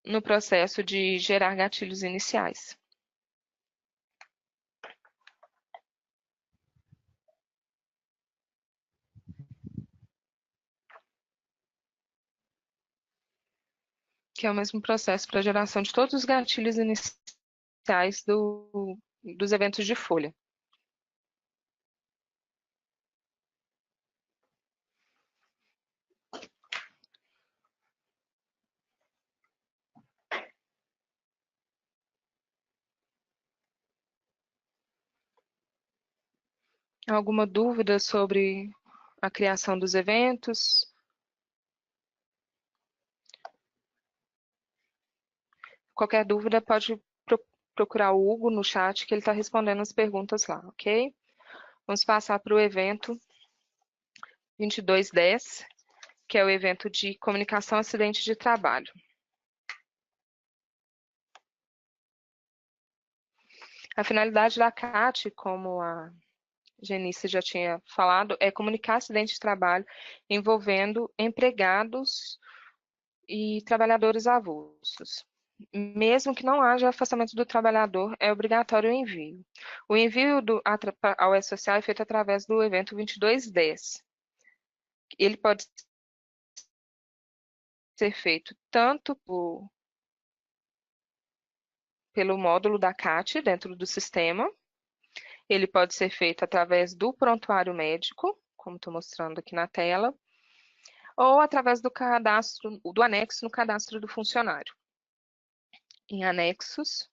no processo de gerar gatilhos iniciais. Que é o mesmo processo para a geração de todos os gatilhos iniciais dos eventos de folha. Alguma dúvida sobre a criação dos eventos? Qualquer dúvida pode procurar o Hugo no chat, que ele está respondendo as perguntas lá, ok? Vamos passar para o evento 2210, que é o evento de comunicação acidente de trabalho. A finalidade da CAT, como a Genice já tinha falado, é comunicar acidente de trabalho envolvendo empregados e trabalhadores avulsos. Mesmo que não haja afastamento do trabalhador, é obrigatório o envio. O envio ao E-Social é feito através do evento 2210. Ele pode ser feito tanto pelo módulo da CAT dentro do sistema, ele pode ser feito através do prontuário médico, como estou mostrando aqui na tela, ou através do anexo no cadastro do funcionário. Em anexos,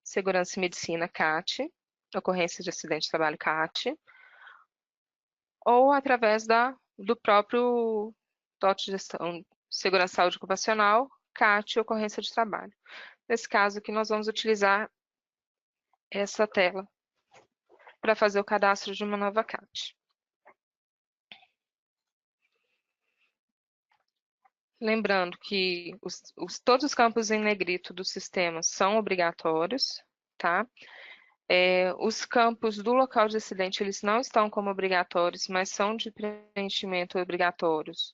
Segurança e Medicina, CAT, ocorrência de acidente de trabalho, CAT, ou através do próprio TOT de Gestão Segurança e Saúde Ocupacional, CAT, ocorrência de trabalho. Nesse caso aqui, nós vamos utilizar essa tela para fazer o cadastro de uma nova CAT. Lembrando que todos os campos em negrito do sistema são obrigatórios, tá? Os campos do local de acidente, eles não estão como obrigatórios, mas são de preenchimento obrigatórios.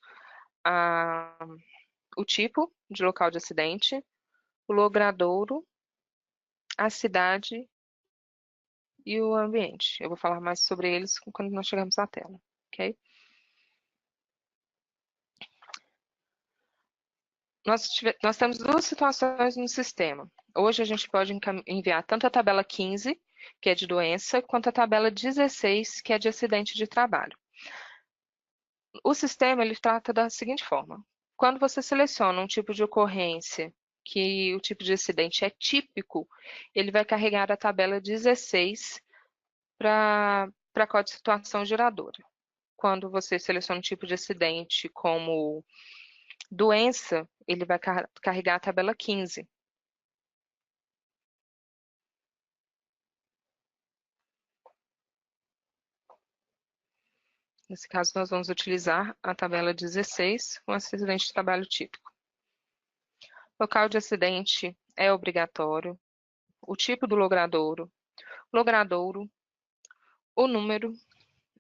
O tipo de local de acidente, o logradouro, a cidade e o ambiente. Eu vou falar mais sobre eles quando nós chegarmos na tela, ok? Nós temos duas situações no sistema. Hoje a gente pode enviar tanto a tabela 15, que é de doença, quanto a tabela 16, que é de acidente de trabalho. O sistema ele trata da seguinte forma. Quando você seleciona um tipo de ocorrência que o tipo de acidente é típico, ele vai carregar a tabela 16 para código de situação geradora. Quando você seleciona um tipo de acidente como doença, ele vai carregar a tabela 15. Nesse caso, nós vamos utilizar a tabela 16 com acidente de trabalho típico. Local de acidente é obrigatório. O tipo do logradouro, o número,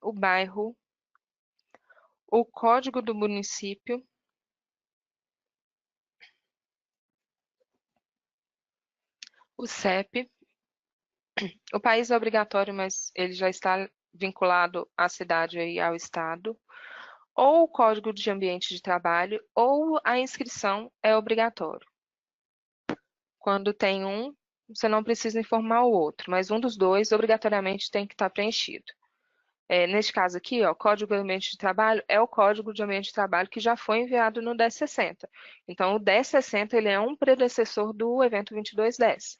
o bairro, o código do município, o CEP. O país é obrigatório, mas ele já está vinculado à cidade e ao estado. Ou o código de ambiente de trabalho, ou a inscrição é obrigatório. Quando tem um, você não precisa informar o outro, mas um dos dois obrigatoriamente tem que estar preenchido. Neste caso aqui, ó, código de ambiente de trabalho é o código de ambiente de trabalho que já foi enviado no 1060. Então, o 1060 ele é um predecessor do evento 2210.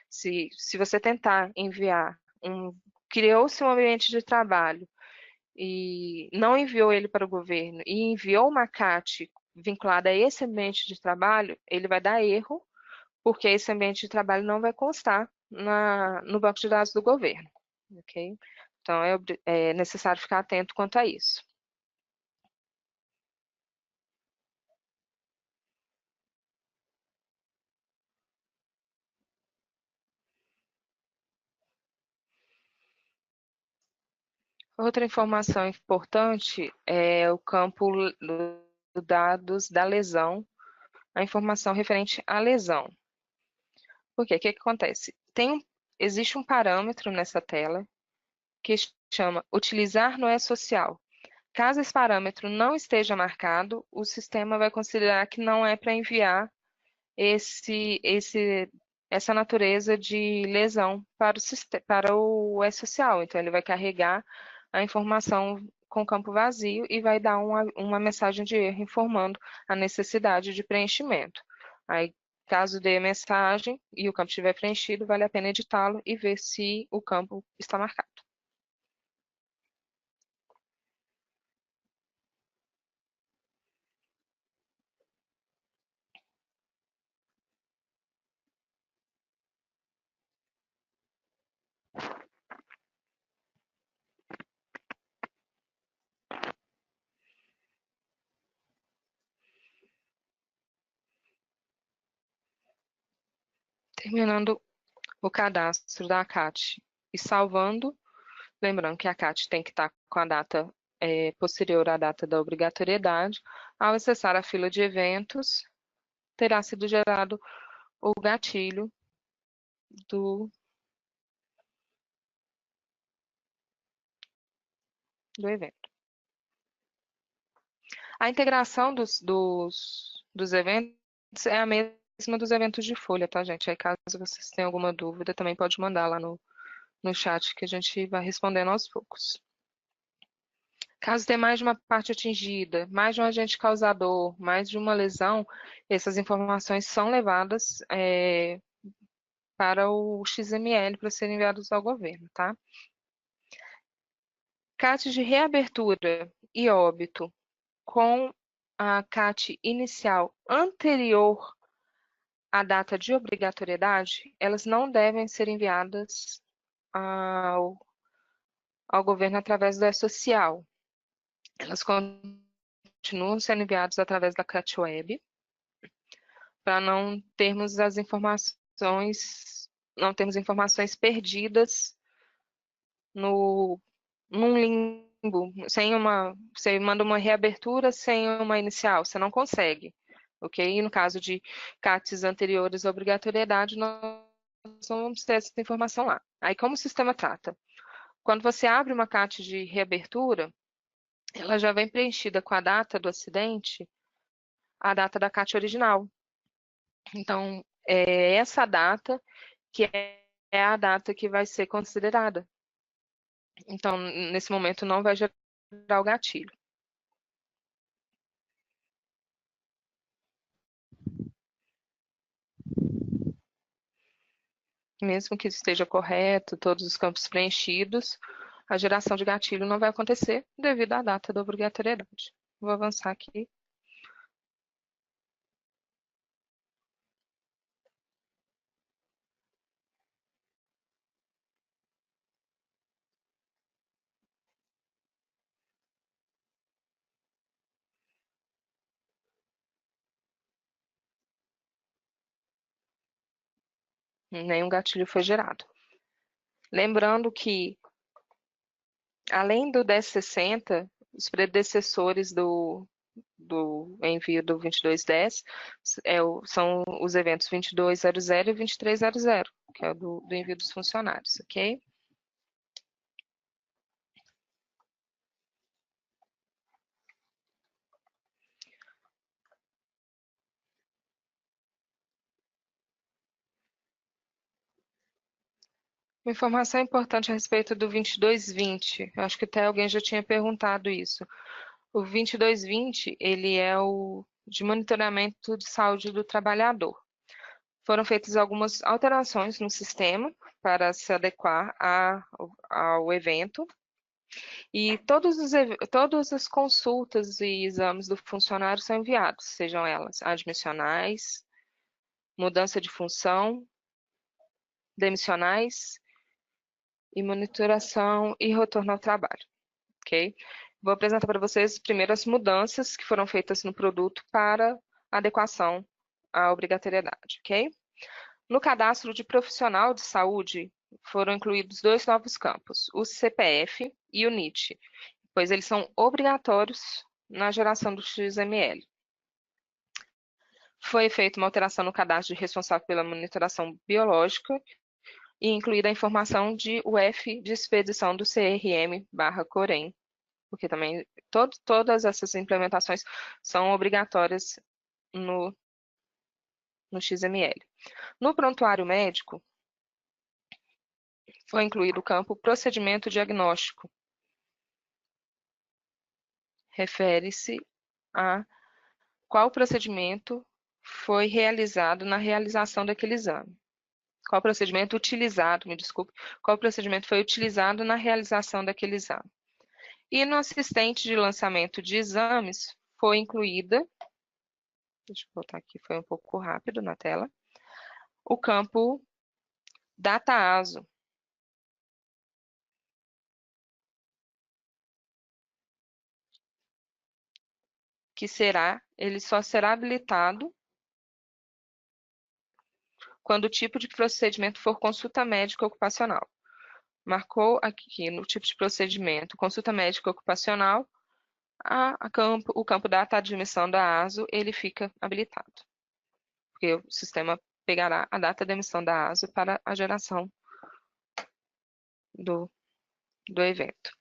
Se você tentar enviar um criou-se um ambiente de trabalho e não enviou ele para o governo e enviou uma CAT vinculada a esse ambiente de trabalho, ele vai dar erro, porque esse ambiente de trabalho não vai constar no banco de dados do governo, ok? Então, é necessário ficar atento quanto a isso. Outra informação importante é o campo do dados da lesão, a informação referente à lesão. Por quê? O que que acontece? Existe um parâmetro nessa tela que chama utilizar no e-social. Caso esse parâmetro não esteja marcado, o sistema vai considerar que não é para enviar essa natureza de lesão para o e-social. Então, ele vai carregar a informação com campo vazio e vai dar uma mensagem de erro informando a necessidade de preenchimento. Aí, caso dê mensagem e o campo estiver preenchido, vale a pena editá-lo e ver se o campo está marcado. Terminando o cadastro da CAT e salvando, lembrando que a CAT tem que estar com a data posterior à data da obrigatoriedade. Ao acessar a fila de eventos, terá sido gerado o gatilho do evento. A integração dos eventos é a mesma dos eventos de folha, tá, gente? Aí, caso vocês tenham alguma dúvida, também pode mandar lá no chat que a gente vai respondendo aos poucos. Caso tenha mais de uma parte atingida, mais de um agente causador, mais de uma lesão, essas informações são levadas para o XML para serem enviados ao governo, tá? CAT de reabertura e óbito com a CAT inicial anterior à data de obrigatoriedade, elas não devem ser enviadas ao governo através do e-social. Elas continuam sendo enviadas através da CAT web, para não termos informações perdidas num limbo, você manda uma reabertura sem uma inicial, você não consegue, ok? E no caso de CATs anteriores à obrigatoriedade, nós não vamos ter essa informação lá. Aí, como o sistema trata? Quando você abre uma CAT de reabertura, ela já vem preenchida com a data do acidente, a data da CAT original. Então, é essa data que é a data que vai ser considerada. Então, nesse momento, não vai gerar o gatilho. Mesmo que esteja correto, todos os campos preenchidos, a geração de gatilho não vai acontecer devido à data da obrigatoriedade. Vou avançar aqui. Nenhum gatilho foi gerado. Lembrando que, além do 1060, os predecessores do envio do 2210 são os eventos 2200 e 2300, que é o do envio dos funcionários, ok? Uma informação importante a respeito do 2220, eu acho que até alguém já tinha perguntado isso. O 2220, ele é o de monitoramento de saúde do trabalhador. foram feitas algumas alterações no sistema para se adequar ao evento. E todas as consultas e exames do funcionário são enviados, sejam elas admissionais, mudança de função, demissionais e monitoração e retorno ao trabalho, ok? Vou apresentar para vocês primeiro as mudanças que foram feitas no produto para adequação à obrigatoriedade, ok? No cadastro de profissional de saúde, foram incluídos dois novos campos, o CPF e o NIT, pois eles são obrigatórios na geração do XML. Foi feita uma alteração no cadastro de responsável pela monitoração biológica e incluída a informação de UF de expedição do CRM/Corem, porque também todas essas implementações são obrigatórias no XML. No prontuário médico, foi incluído o campo procedimento diagnóstico. Refere-se a qual procedimento foi realizado na realização daquele exame. Qual procedimento utilizado, me desculpe, qual procedimento foi utilizado na realização daquele exame. E no assistente de lançamento de exames foi incluída, deixa eu botar aqui, foi um pouco rápido na tela, o campo DataASO, que ele só será habilitado quando o tipo de procedimento for consulta médica ocupacional. Marcou aqui no tipo de procedimento consulta médica ocupacional, o campo data admissão da ASO, ele fica habilitado. Porque o sistema pegará a data de emissão da ASO para a geração do evento.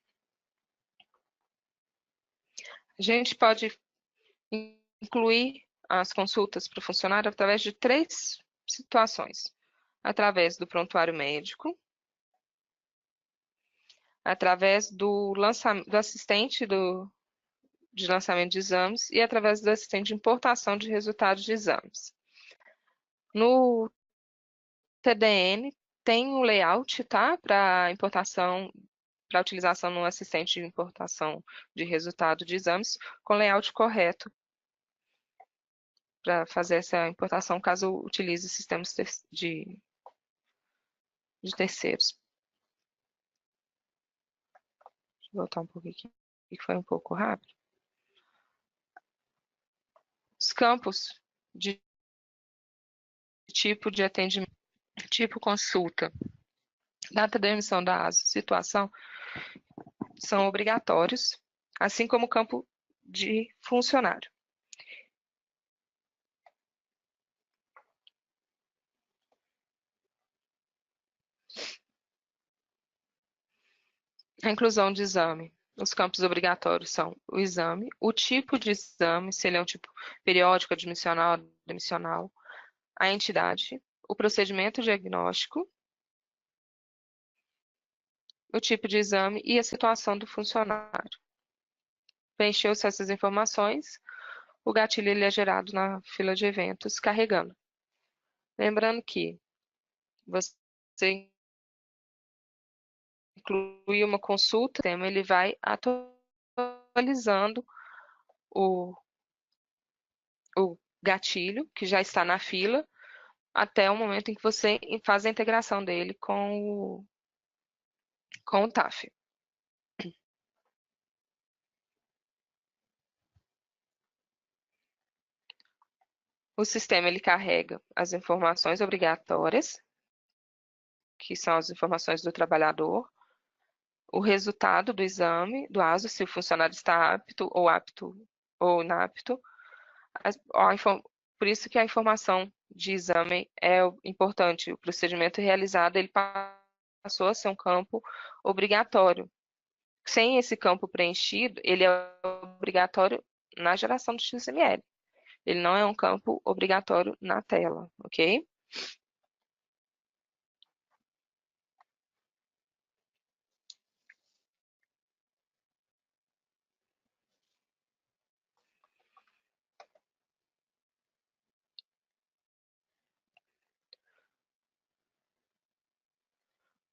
A gente pode incluir as consultas para o funcionário através de 3 situações. Através do prontuário médico, através do assistente de lançamento de exames e através do assistente de importação de resultados de exames. No TDN tem um layout, tá? Para importação, para utilização no assistente de importação de resultado de exames, com layout correto para fazer essa importação, caso utilize sistemas de terceiros. Deixa eu voltar um pouquinho aqui, que foi um pouco rápido. Os campos de tipo de atendimento, tipo consulta, data de emissão da ASO, situação, são obrigatórios, assim como o campo de funcionário. A inclusão de exame. Os campos obrigatórios são o exame, o tipo de exame, se ele é um tipo periódico, admissional, demissional, a entidade, o procedimento diagnóstico, o tipo de exame e a situação do funcionário. Preencheu-se essas informações, o gatilho ele é gerado na fila de eventos carregando. Lembrando que você inclui uma consulta, ele vai atualizando o gatilho, que já está na fila, até o momento em que você faz a integração dele com o TAF. O sistema ele carrega as informações obrigatórias, que são as informações do trabalhador, o resultado do exame, do ASO, se o funcionário está apto ou inapto. Por isso que a informação de exame é importante. O procedimento realizado ele passou a ser um campo obrigatório. Sem esse campo preenchido, ele é obrigatório na geração do XML. Ele não é um campo obrigatório na tela, ok?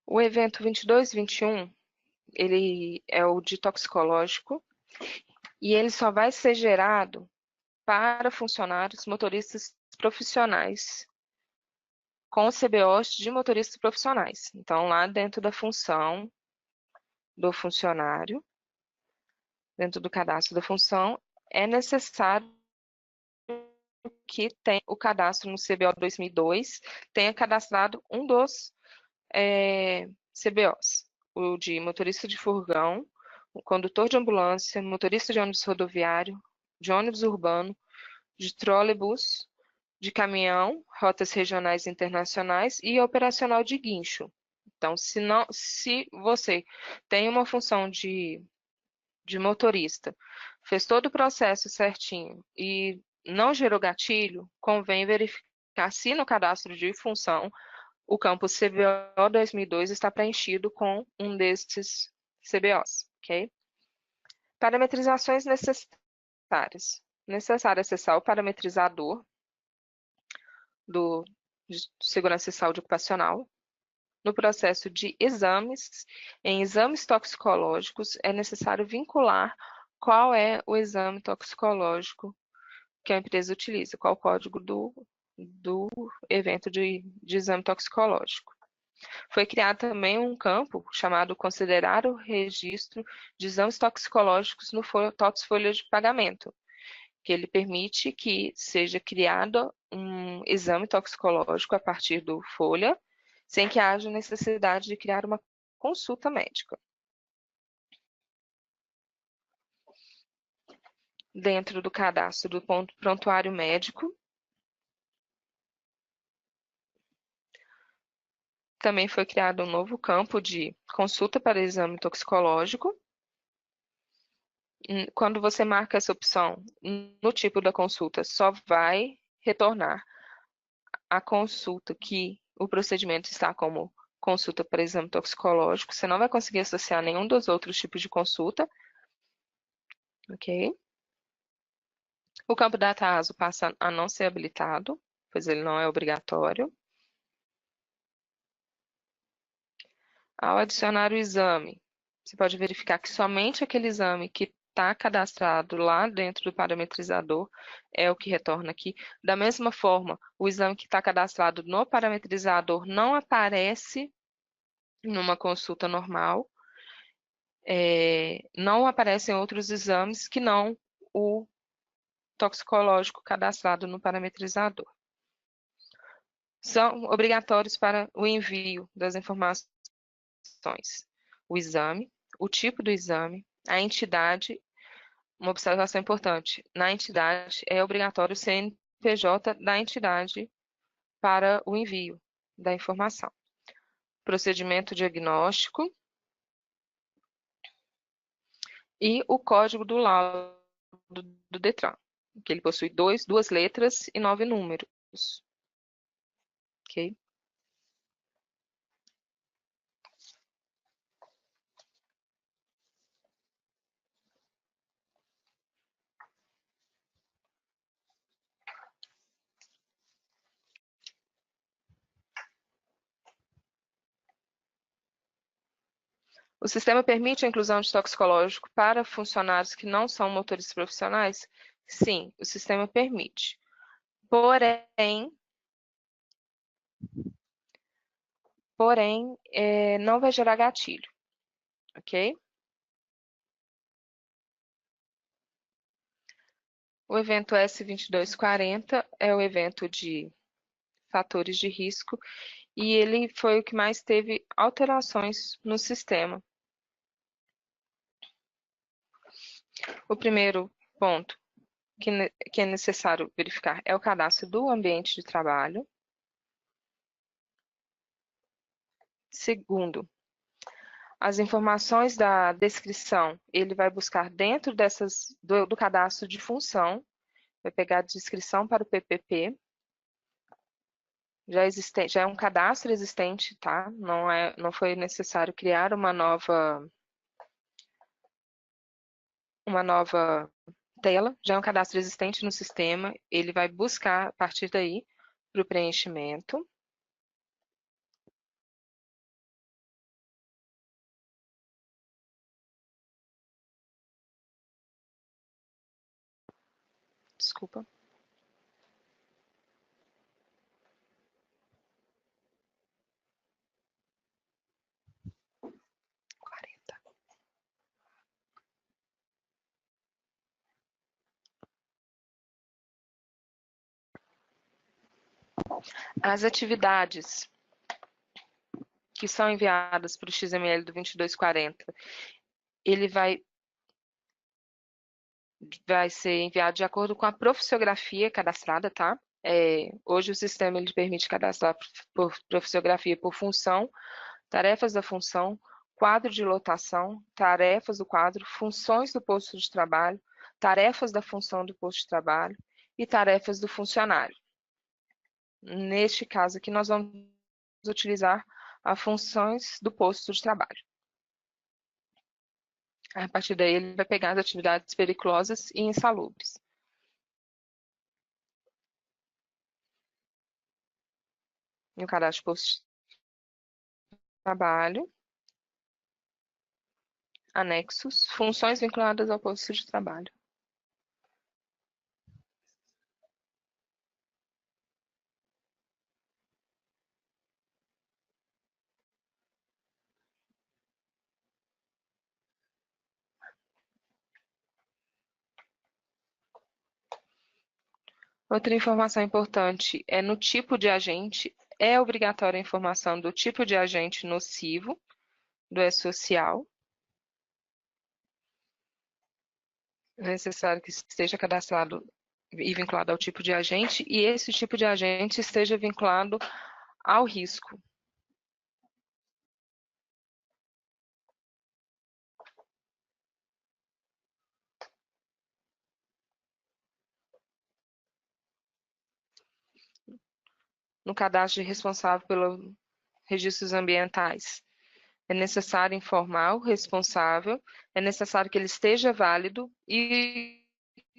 O evento 22 e 21, ele é o de toxicológico e ele só vai ser gerado para funcionários motoristas profissionais com CBOs de motoristas profissionais. Então, lá dentro da função do funcionário, dentro do cadastro da função, é necessário que tenha o cadastro no CBO 2002, tenha cadastrado um dos CBOs, o de motorista de furgão, o condutor de ambulância, motorista de ônibus rodoviário, de ônibus urbano, de trolebus, de caminhão, rotas regionais e internacionais e operacional de guincho. Então, se você tem uma função de motorista, fez todo o processo certinho e não gerou gatilho, convém verificar se no cadastro de função o campo CBO 2002 está preenchido com um destes CBOs, ok? Parametrizações necessárias. Necessário acessar o parametrizador de segurança e saúde ocupacional. No processo de exames, em exames toxicológicos, é necessário vincular qual é o exame toxicológico que a empresa utiliza, qual o código do evento de exame toxicológico. Foi criado também um campo chamado Considerar o registro de exames toxicológicos no TOTS folha de pagamento, que ele permite que seja criado um exame toxicológico a partir do folha, sem que haja necessidade de criar uma consulta médica. Dentro do cadastro do prontuário médico, também foi criado um novo campo de consulta para exame toxicológico. Quando você marca essa opção no tipo da consulta, só vai retornar a consulta que o procedimento está como consulta para exame toxicológico. Você não vai conseguir associar nenhum dos outros tipos de consulta. Ok? O campo data ASO passa a não ser habilitado, pois ele não é obrigatório. Ao adicionar o exame, você pode verificar que somente aquele exame que está cadastrado lá dentro do parametrizador é o que retorna aqui. Da mesma forma, o exame que está cadastrado no parametrizador não aparece numa consulta normal. Não aparecem outros exames que não o toxicológico cadastrado no parametrizador. São obrigatórios para o envio das informações: o exame, o tipo do exame, a entidade. Uma observação importante: na entidade é obrigatório o CNPJ da entidade para o envio da informação. Procedimento diagnóstico e o código do laudo do Detran, que ele possui duas letras e 9 números. Ok? O sistema permite a inclusão de toxicológico para funcionários que não são motoristas profissionais? Sim, o sistema permite. Porém, não vai gerar gatilho, ok? O evento S2240 é o evento de fatores de risco e ele foi o que mais teve alterações no sistema. O primeiro ponto que é necessário verificar é o cadastro do ambiente de trabalho. Segundo, as informações da descrição, ele vai buscar dentro do cadastro de função, vai pegar a descrição para o PPP, já é um cadastro existente, tá? Não foi necessário criar uma nova tela, já é um cadastro existente no sistema, ele vai buscar a partir daí para o preenchimento. Desculpa. As atividades que são enviadas para o XML do 2240, ele vai ser enviado de acordo com a profissiografia cadastrada, tá? Hoje o sistema ele permite cadastrar por profissiografia por função, tarefas da função, quadro de lotação, tarefas do quadro, funções do posto de trabalho, tarefas da função do posto de trabalho e tarefas do funcionário. Neste caso aqui, nós vamos utilizar as funções do posto de trabalho. A partir daí, ele vai pegar as atividades periculosas e insalubres. No cadastro de posto de trabalho, anexos, funções vinculadas ao posto de trabalho. Outra informação importante é no tipo de agente, é obrigatória a informação do tipo de agente nocivo, do E-Social. É necessário que esteja cadastrado e vinculado ao tipo de agente, e esse tipo de agente esteja vinculado ao risco. No cadastro de responsável pelos registros ambientais, é necessário informar o responsável, é necessário que ele esteja válido e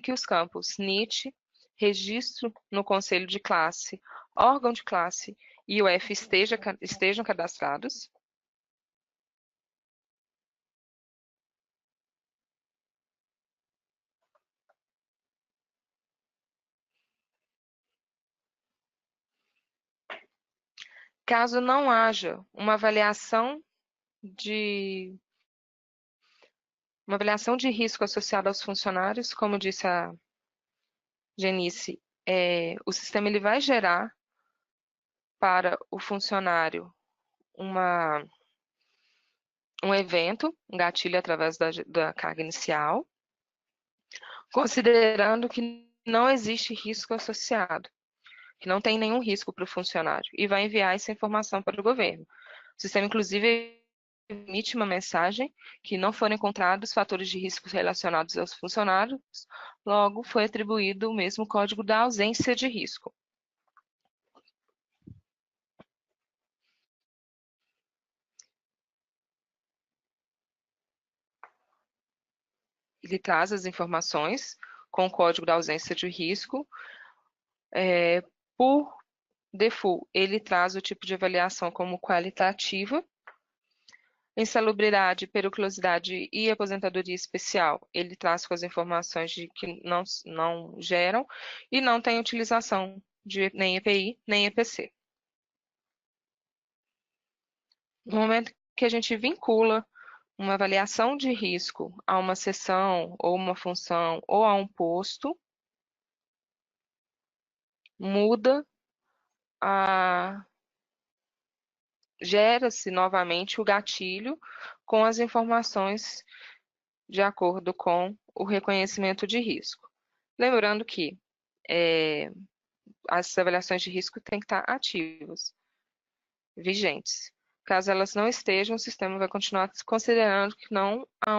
que os campos NIT, registro no conselho de classe, órgão de classe e UF estejam cadastrados. Caso não haja uma avaliação de risco associada aos funcionários, como disse a Genice, o sistema ele vai gerar para o funcionário um evento, um gatilho através da carga inicial, considerando que não existe risco associado, que não tem nenhum risco para o funcionário, e vai enviar essa informação para o governo. O sistema, inclusive, emite uma mensagem que não foram encontrados fatores de risco relacionados aos funcionários, logo foi atribuído o mesmo código da ausência de risco. Ele traz as informações com o código da ausência de risco. Por default, ele traz o tipo de avaliação como qualitativa. Insalubridade, periculosidade e aposentadoria especial, ele traz com as informações de que não geram e não tem utilização de nem EPI, nem EPC. No momento que a gente vincula uma avaliação de risco a uma seção, ou uma função, ou a um posto, gera-se novamente o gatilho com as informações de acordo com o reconhecimento de risco. Lembrando que as avaliações de risco têm que estar ativas, vigentes. Caso elas não estejam, o sistema vai continuar considerando que não há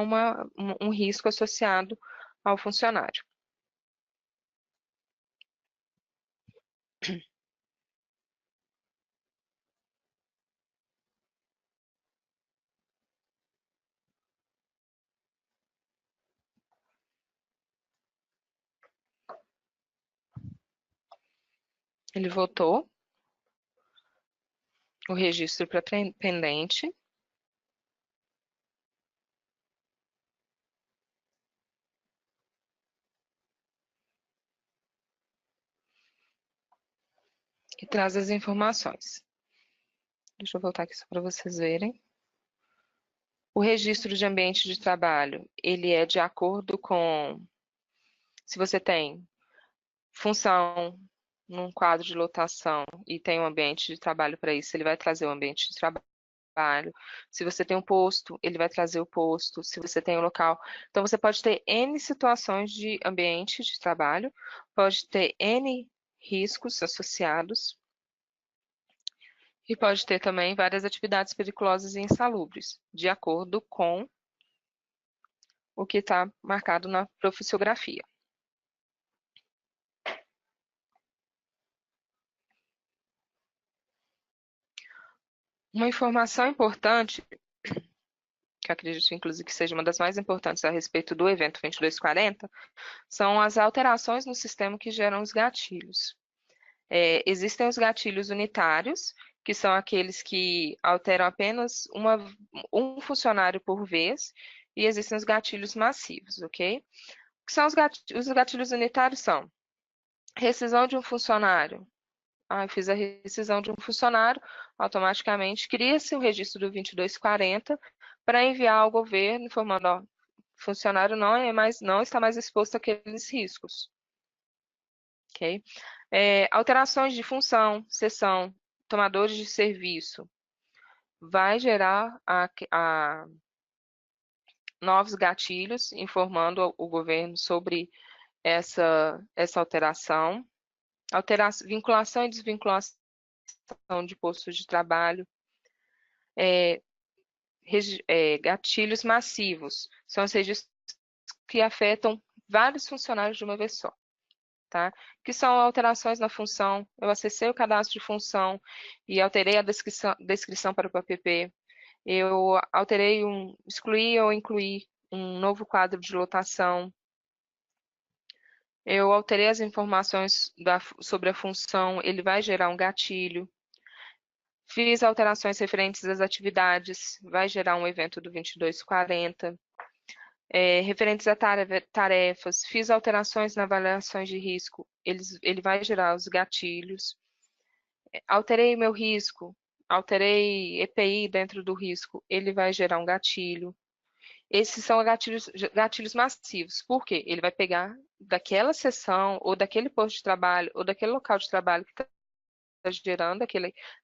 um risco associado ao funcionário. Ele voltou o registro para pendente. que traz as informações. Deixa eu voltar aqui só para vocês verem. O registro de ambiente de trabalho, ele é de acordo com, se você tem função num quadro de lotação e tem um ambiente de trabalho para isso, ele vai trazer o ambiente de trabalho. Se você tem um posto, ele vai trazer o posto. Se você tem um local. Então, você pode ter N situações de ambiente de trabalho, pode ter N riscos associados e pode ter também várias atividades perigosas e insalubres, de acordo com o que está marcado na profissiografia. Uma informação importante, que eu acredito inclusive que seja uma das mais importantes a respeito do evento 2240, são as alterações no sistema que geram os gatilhos. Existem os gatilhos unitários, que são aqueles que alteram apenas um funcionário por vez, e existem os gatilhos massivos, ok? O que são os gatilhos unitários? São rescisão de um funcionário. Eu fiz a rescisão de um funcionário, automaticamente cria-se o registro do 2240 para enviar ao governo informando, ó, o funcionário não está mais exposto àqueles riscos. Ok? Alterações de função, seção, tomadores de serviço, vai gerar novos gatilhos informando o governo sobre essa alteração. Vinculação e desvinculação de postos de trabalho. Gatilhos massivos, são os registros que afetam vários funcionários de uma vez só. Tá? Que são alterações na função. Eu acessei o cadastro de função e alterei a descrição para o PPP. Eu excluí ou incluí um novo quadro de lotação. Eu alterei as informações sobre a função, ele vai gerar um gatilho. Fiz alterações referentes às atividades, vai gerar um evento do 2240. Referentes a tarefas, fiz alterações na avaliações de risco, ele vai gerar os gatilhos. Alterei meu risco, alterei EPI dentro do risco, ele vai gerar um gatilho. Esses são gatilhos massivos. Por quê? Ele vai pegar daquela sessão, ou daquele posto de trabalho, ou daquele local de trabalho que está gerando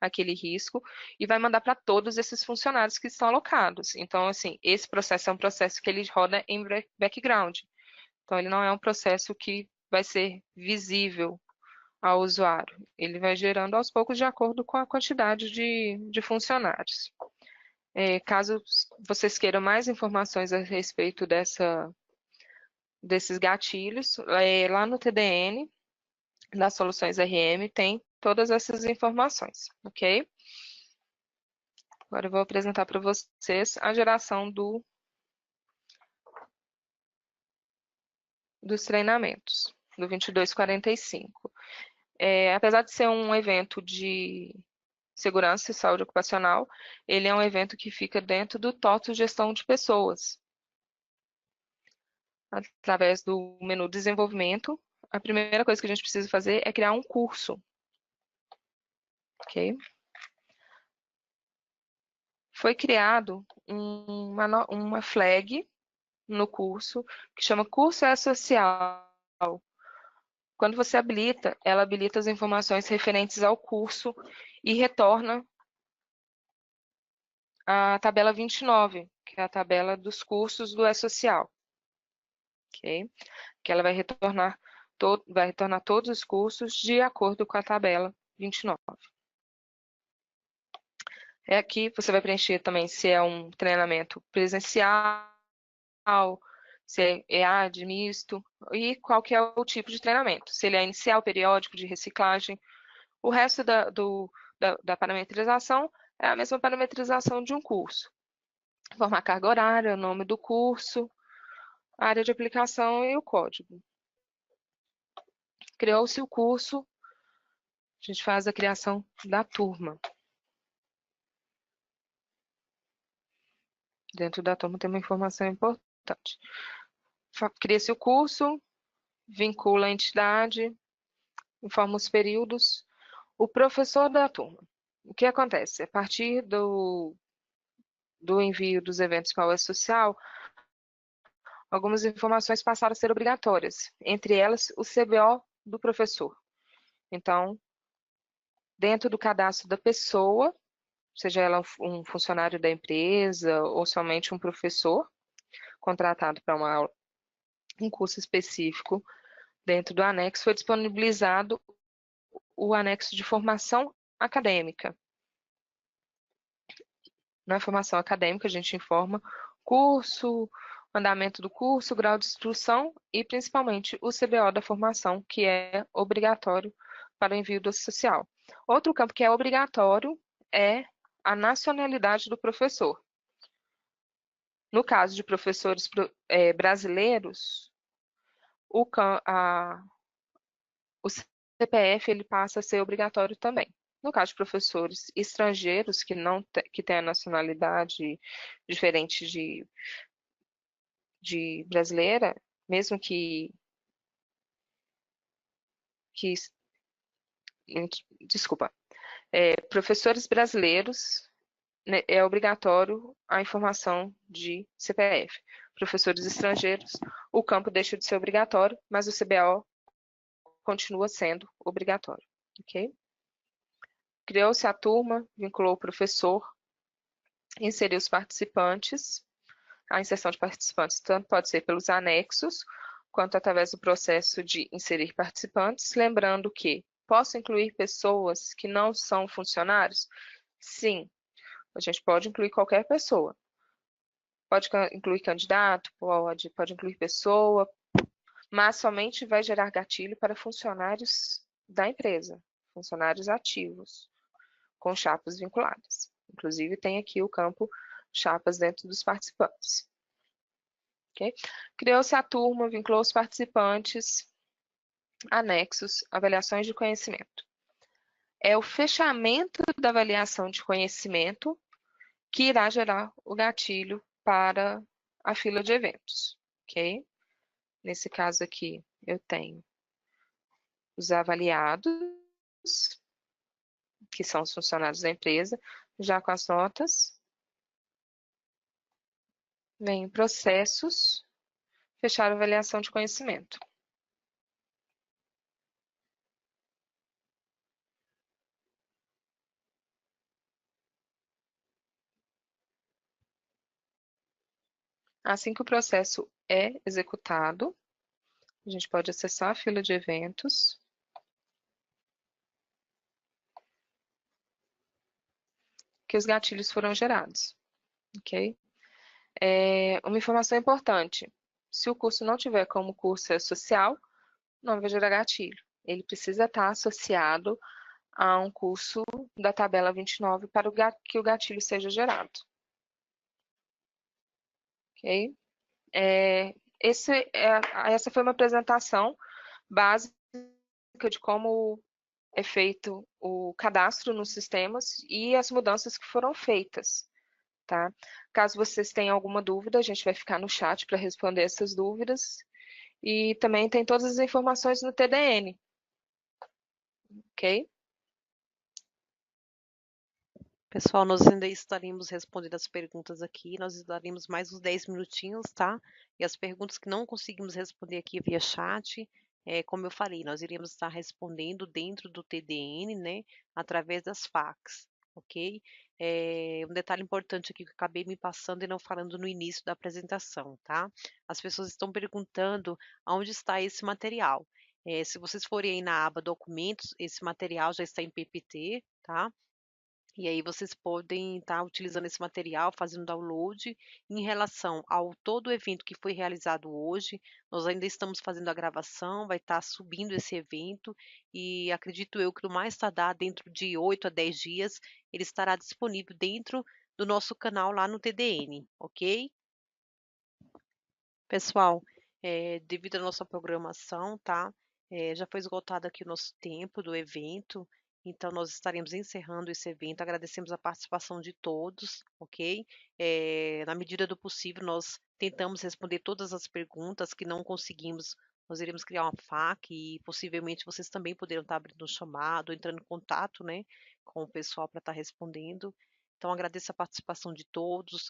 aquele risco, e vai mandar para todos esses funcionários que estão alocados. Então, assim, esse processo é um processo que ele roda em background. Então, ele não é um processo que vai ser visível ao usuário. Ele vai gerando aos poucos de acordo com a quantidade de funcionários. Caso vocês queiram mais informações a respeito desses gatilhos, lá no TDN, das soluções RM, tem todas essas informações, ok? Agora eu vou apresentar para vocês a geração dos treinamentos, do 2245. Apesar de ser um evento de segurança e saúde ocupacional, ele é um evento que fica dentro do TOTO Gestão de Pessoas. Através do menu Desenvolvimento, a primeira coisa que a gente precisa fazer é criar um curso. Ok? Foi criado uma flag no curso que chama Curso E-Social. Quando você habilita, ela habilita as informações referentes ao curso e retorna a tabela 29, que é a tabela dos cursos do E-Social. Ok? Que ela vai retornar todos os cursos de acordo com a tabela 29. Aqui você vai preencher também se é um treinamento presencial, se é EAD, misto, e qual que é o tipo de treinamento. Se ele é inicial, periódico, de reciclagem. O resto da parametrização é a mesma parametrização de um curso. Formar carga horária, o nome do curso, a área de aplicação e o código. Criou-se o curso, a gente faz a criação da turma. Dentro da turma tem uma informação importante. Cria-se o curso, vincula a entidade, informa os períodos. O professor da turma. O que acontece? A partir do envio dos eventos para o E-Social, algumas informações passaram a ser obrigatórias, entre elas o CBO do professor. Então, dentro do cadastro da pessoa, seja ela um funcionário da empresa ou somente um professor contratado para um curso específico, dentro do anexo foi disponibilizado o anexo de formação acadêmica. Na formação acadêmica, a gente informa curso, andamento do curso, grau de instrução e, principalmente, o CBO da formação, que é obrigatório para o envio do social. Outro campo que é obrigatório é a nacionalidade do professor. No caso de professores brasileiros, o CPF ele passa a ser obrigatório também. No caso de professores estrangeiros que têm a nacionalidade diferente de brasileira, mesmo que desculpa, professores brasileiros, né, é obrigatório a informação de CPF. Professores estrangeiros, o campo deixa de ser obrigatório, mas o CBO continua sendo obrigatório, ok? Criou-se a turma, vinculou o professor, inseriu os participantes. A inserção de participantes tanto pode ser pelos anexos, quanto através do processo de inserir participantes, lembrando que posso incluir pessoas que não são funcionários? Sim, a gente pode incluir qualquer pessoa. Pode incluir candidato, pode incluir pessoa, mas somente vai gerar gatilho para funcionários da empresa, funcionários ativos, com chapas vinculadas. Inclusive, tem aqui o campo chapas dentro dos participantes. Okay? Criou-se a turma, vinculou os participantes, anexos, avaliações de conhecimento. É o fechamento da avaliação de conhecimento que irá gerar o gatilho para a fila de eventos, ok? Nesse caso aqui, eu tenho os avaliados, que são os funcionários da empresa, já com as notas. Vem processos, fechar a avaliação de conhecimento. Assim que o processo é executado, a gente pode acessar a fila de eventos. Que os gatilhos foram gerados, ok? Uma informação importante, se o curso não tiver como curso social, não vai gerar gatilho. Ele precisa estar associado a um curso da tabela 29 para que o gatilho seja gerado. Ok? Essa foi uma apresentação básica de como é feito o cadastro nos sistemas e as mudanças que foram feitas, tá? Caso vocês tenham alguma dúvida, a gente vai ficar no chat para responder essas dúvidas. E também tem todas as informações no TDN, ok? Pessoal, nós ainda estaremos respondendo as perguntas aqui, nós daremos mais uns 10 minutinhos, tá? E as perguntas que não conseguimos responder aqui via chat, como eu falei, nós iremos estar respondendo dentro do TDN, né? Através das facs, ok? Um detalhe importante aqui que eu acabei me passando e não falando no início da apresentação, tá? As pessoas estão perguntando aonde está esse material. Se vocês forem aí na aba documentos, esse material já está em PPT, tá? E aí vocês podem estar utilizando esse material, fazendo download. Em relação ao todo o evento que foi realizado hoje, nós ainda estamos fazendo a gravação, vai estar subindo esse evento e acredito eu que no mais tardar dentro de 8 a 10 dias, ele estará disponível dentro do nosso canal lá no TDN, ok? Pessoal, devido à nossa programação, tá? Já foi esgotado aqui o nosso tempo do evento, então nós estaremos encerrando esse evento. Agradecemos a participação de todos, ok? Na medida do possível, nós tentamos responder todas as perguntas que não conseguimos nós iremos criar uma FAQ e possivelmente vocês também poderão estar abrindo um chamado, entrando em contato, né, com o pessoal para estar respondendo. Então, agradeço a participação de todos.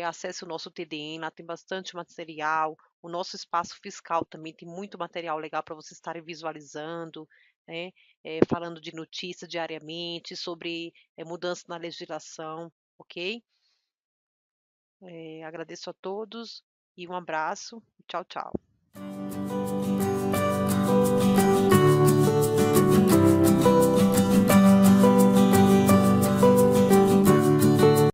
Acesse o nosso TDM, lá tem bastante material. O nosso espaço fiscal também tem muito material legal para vocês estarem visualizando, né? Falando de notícias diariamente, sobre mudança na legislação, ok? Agradeço a todos e um abraço. Tchau, tchau.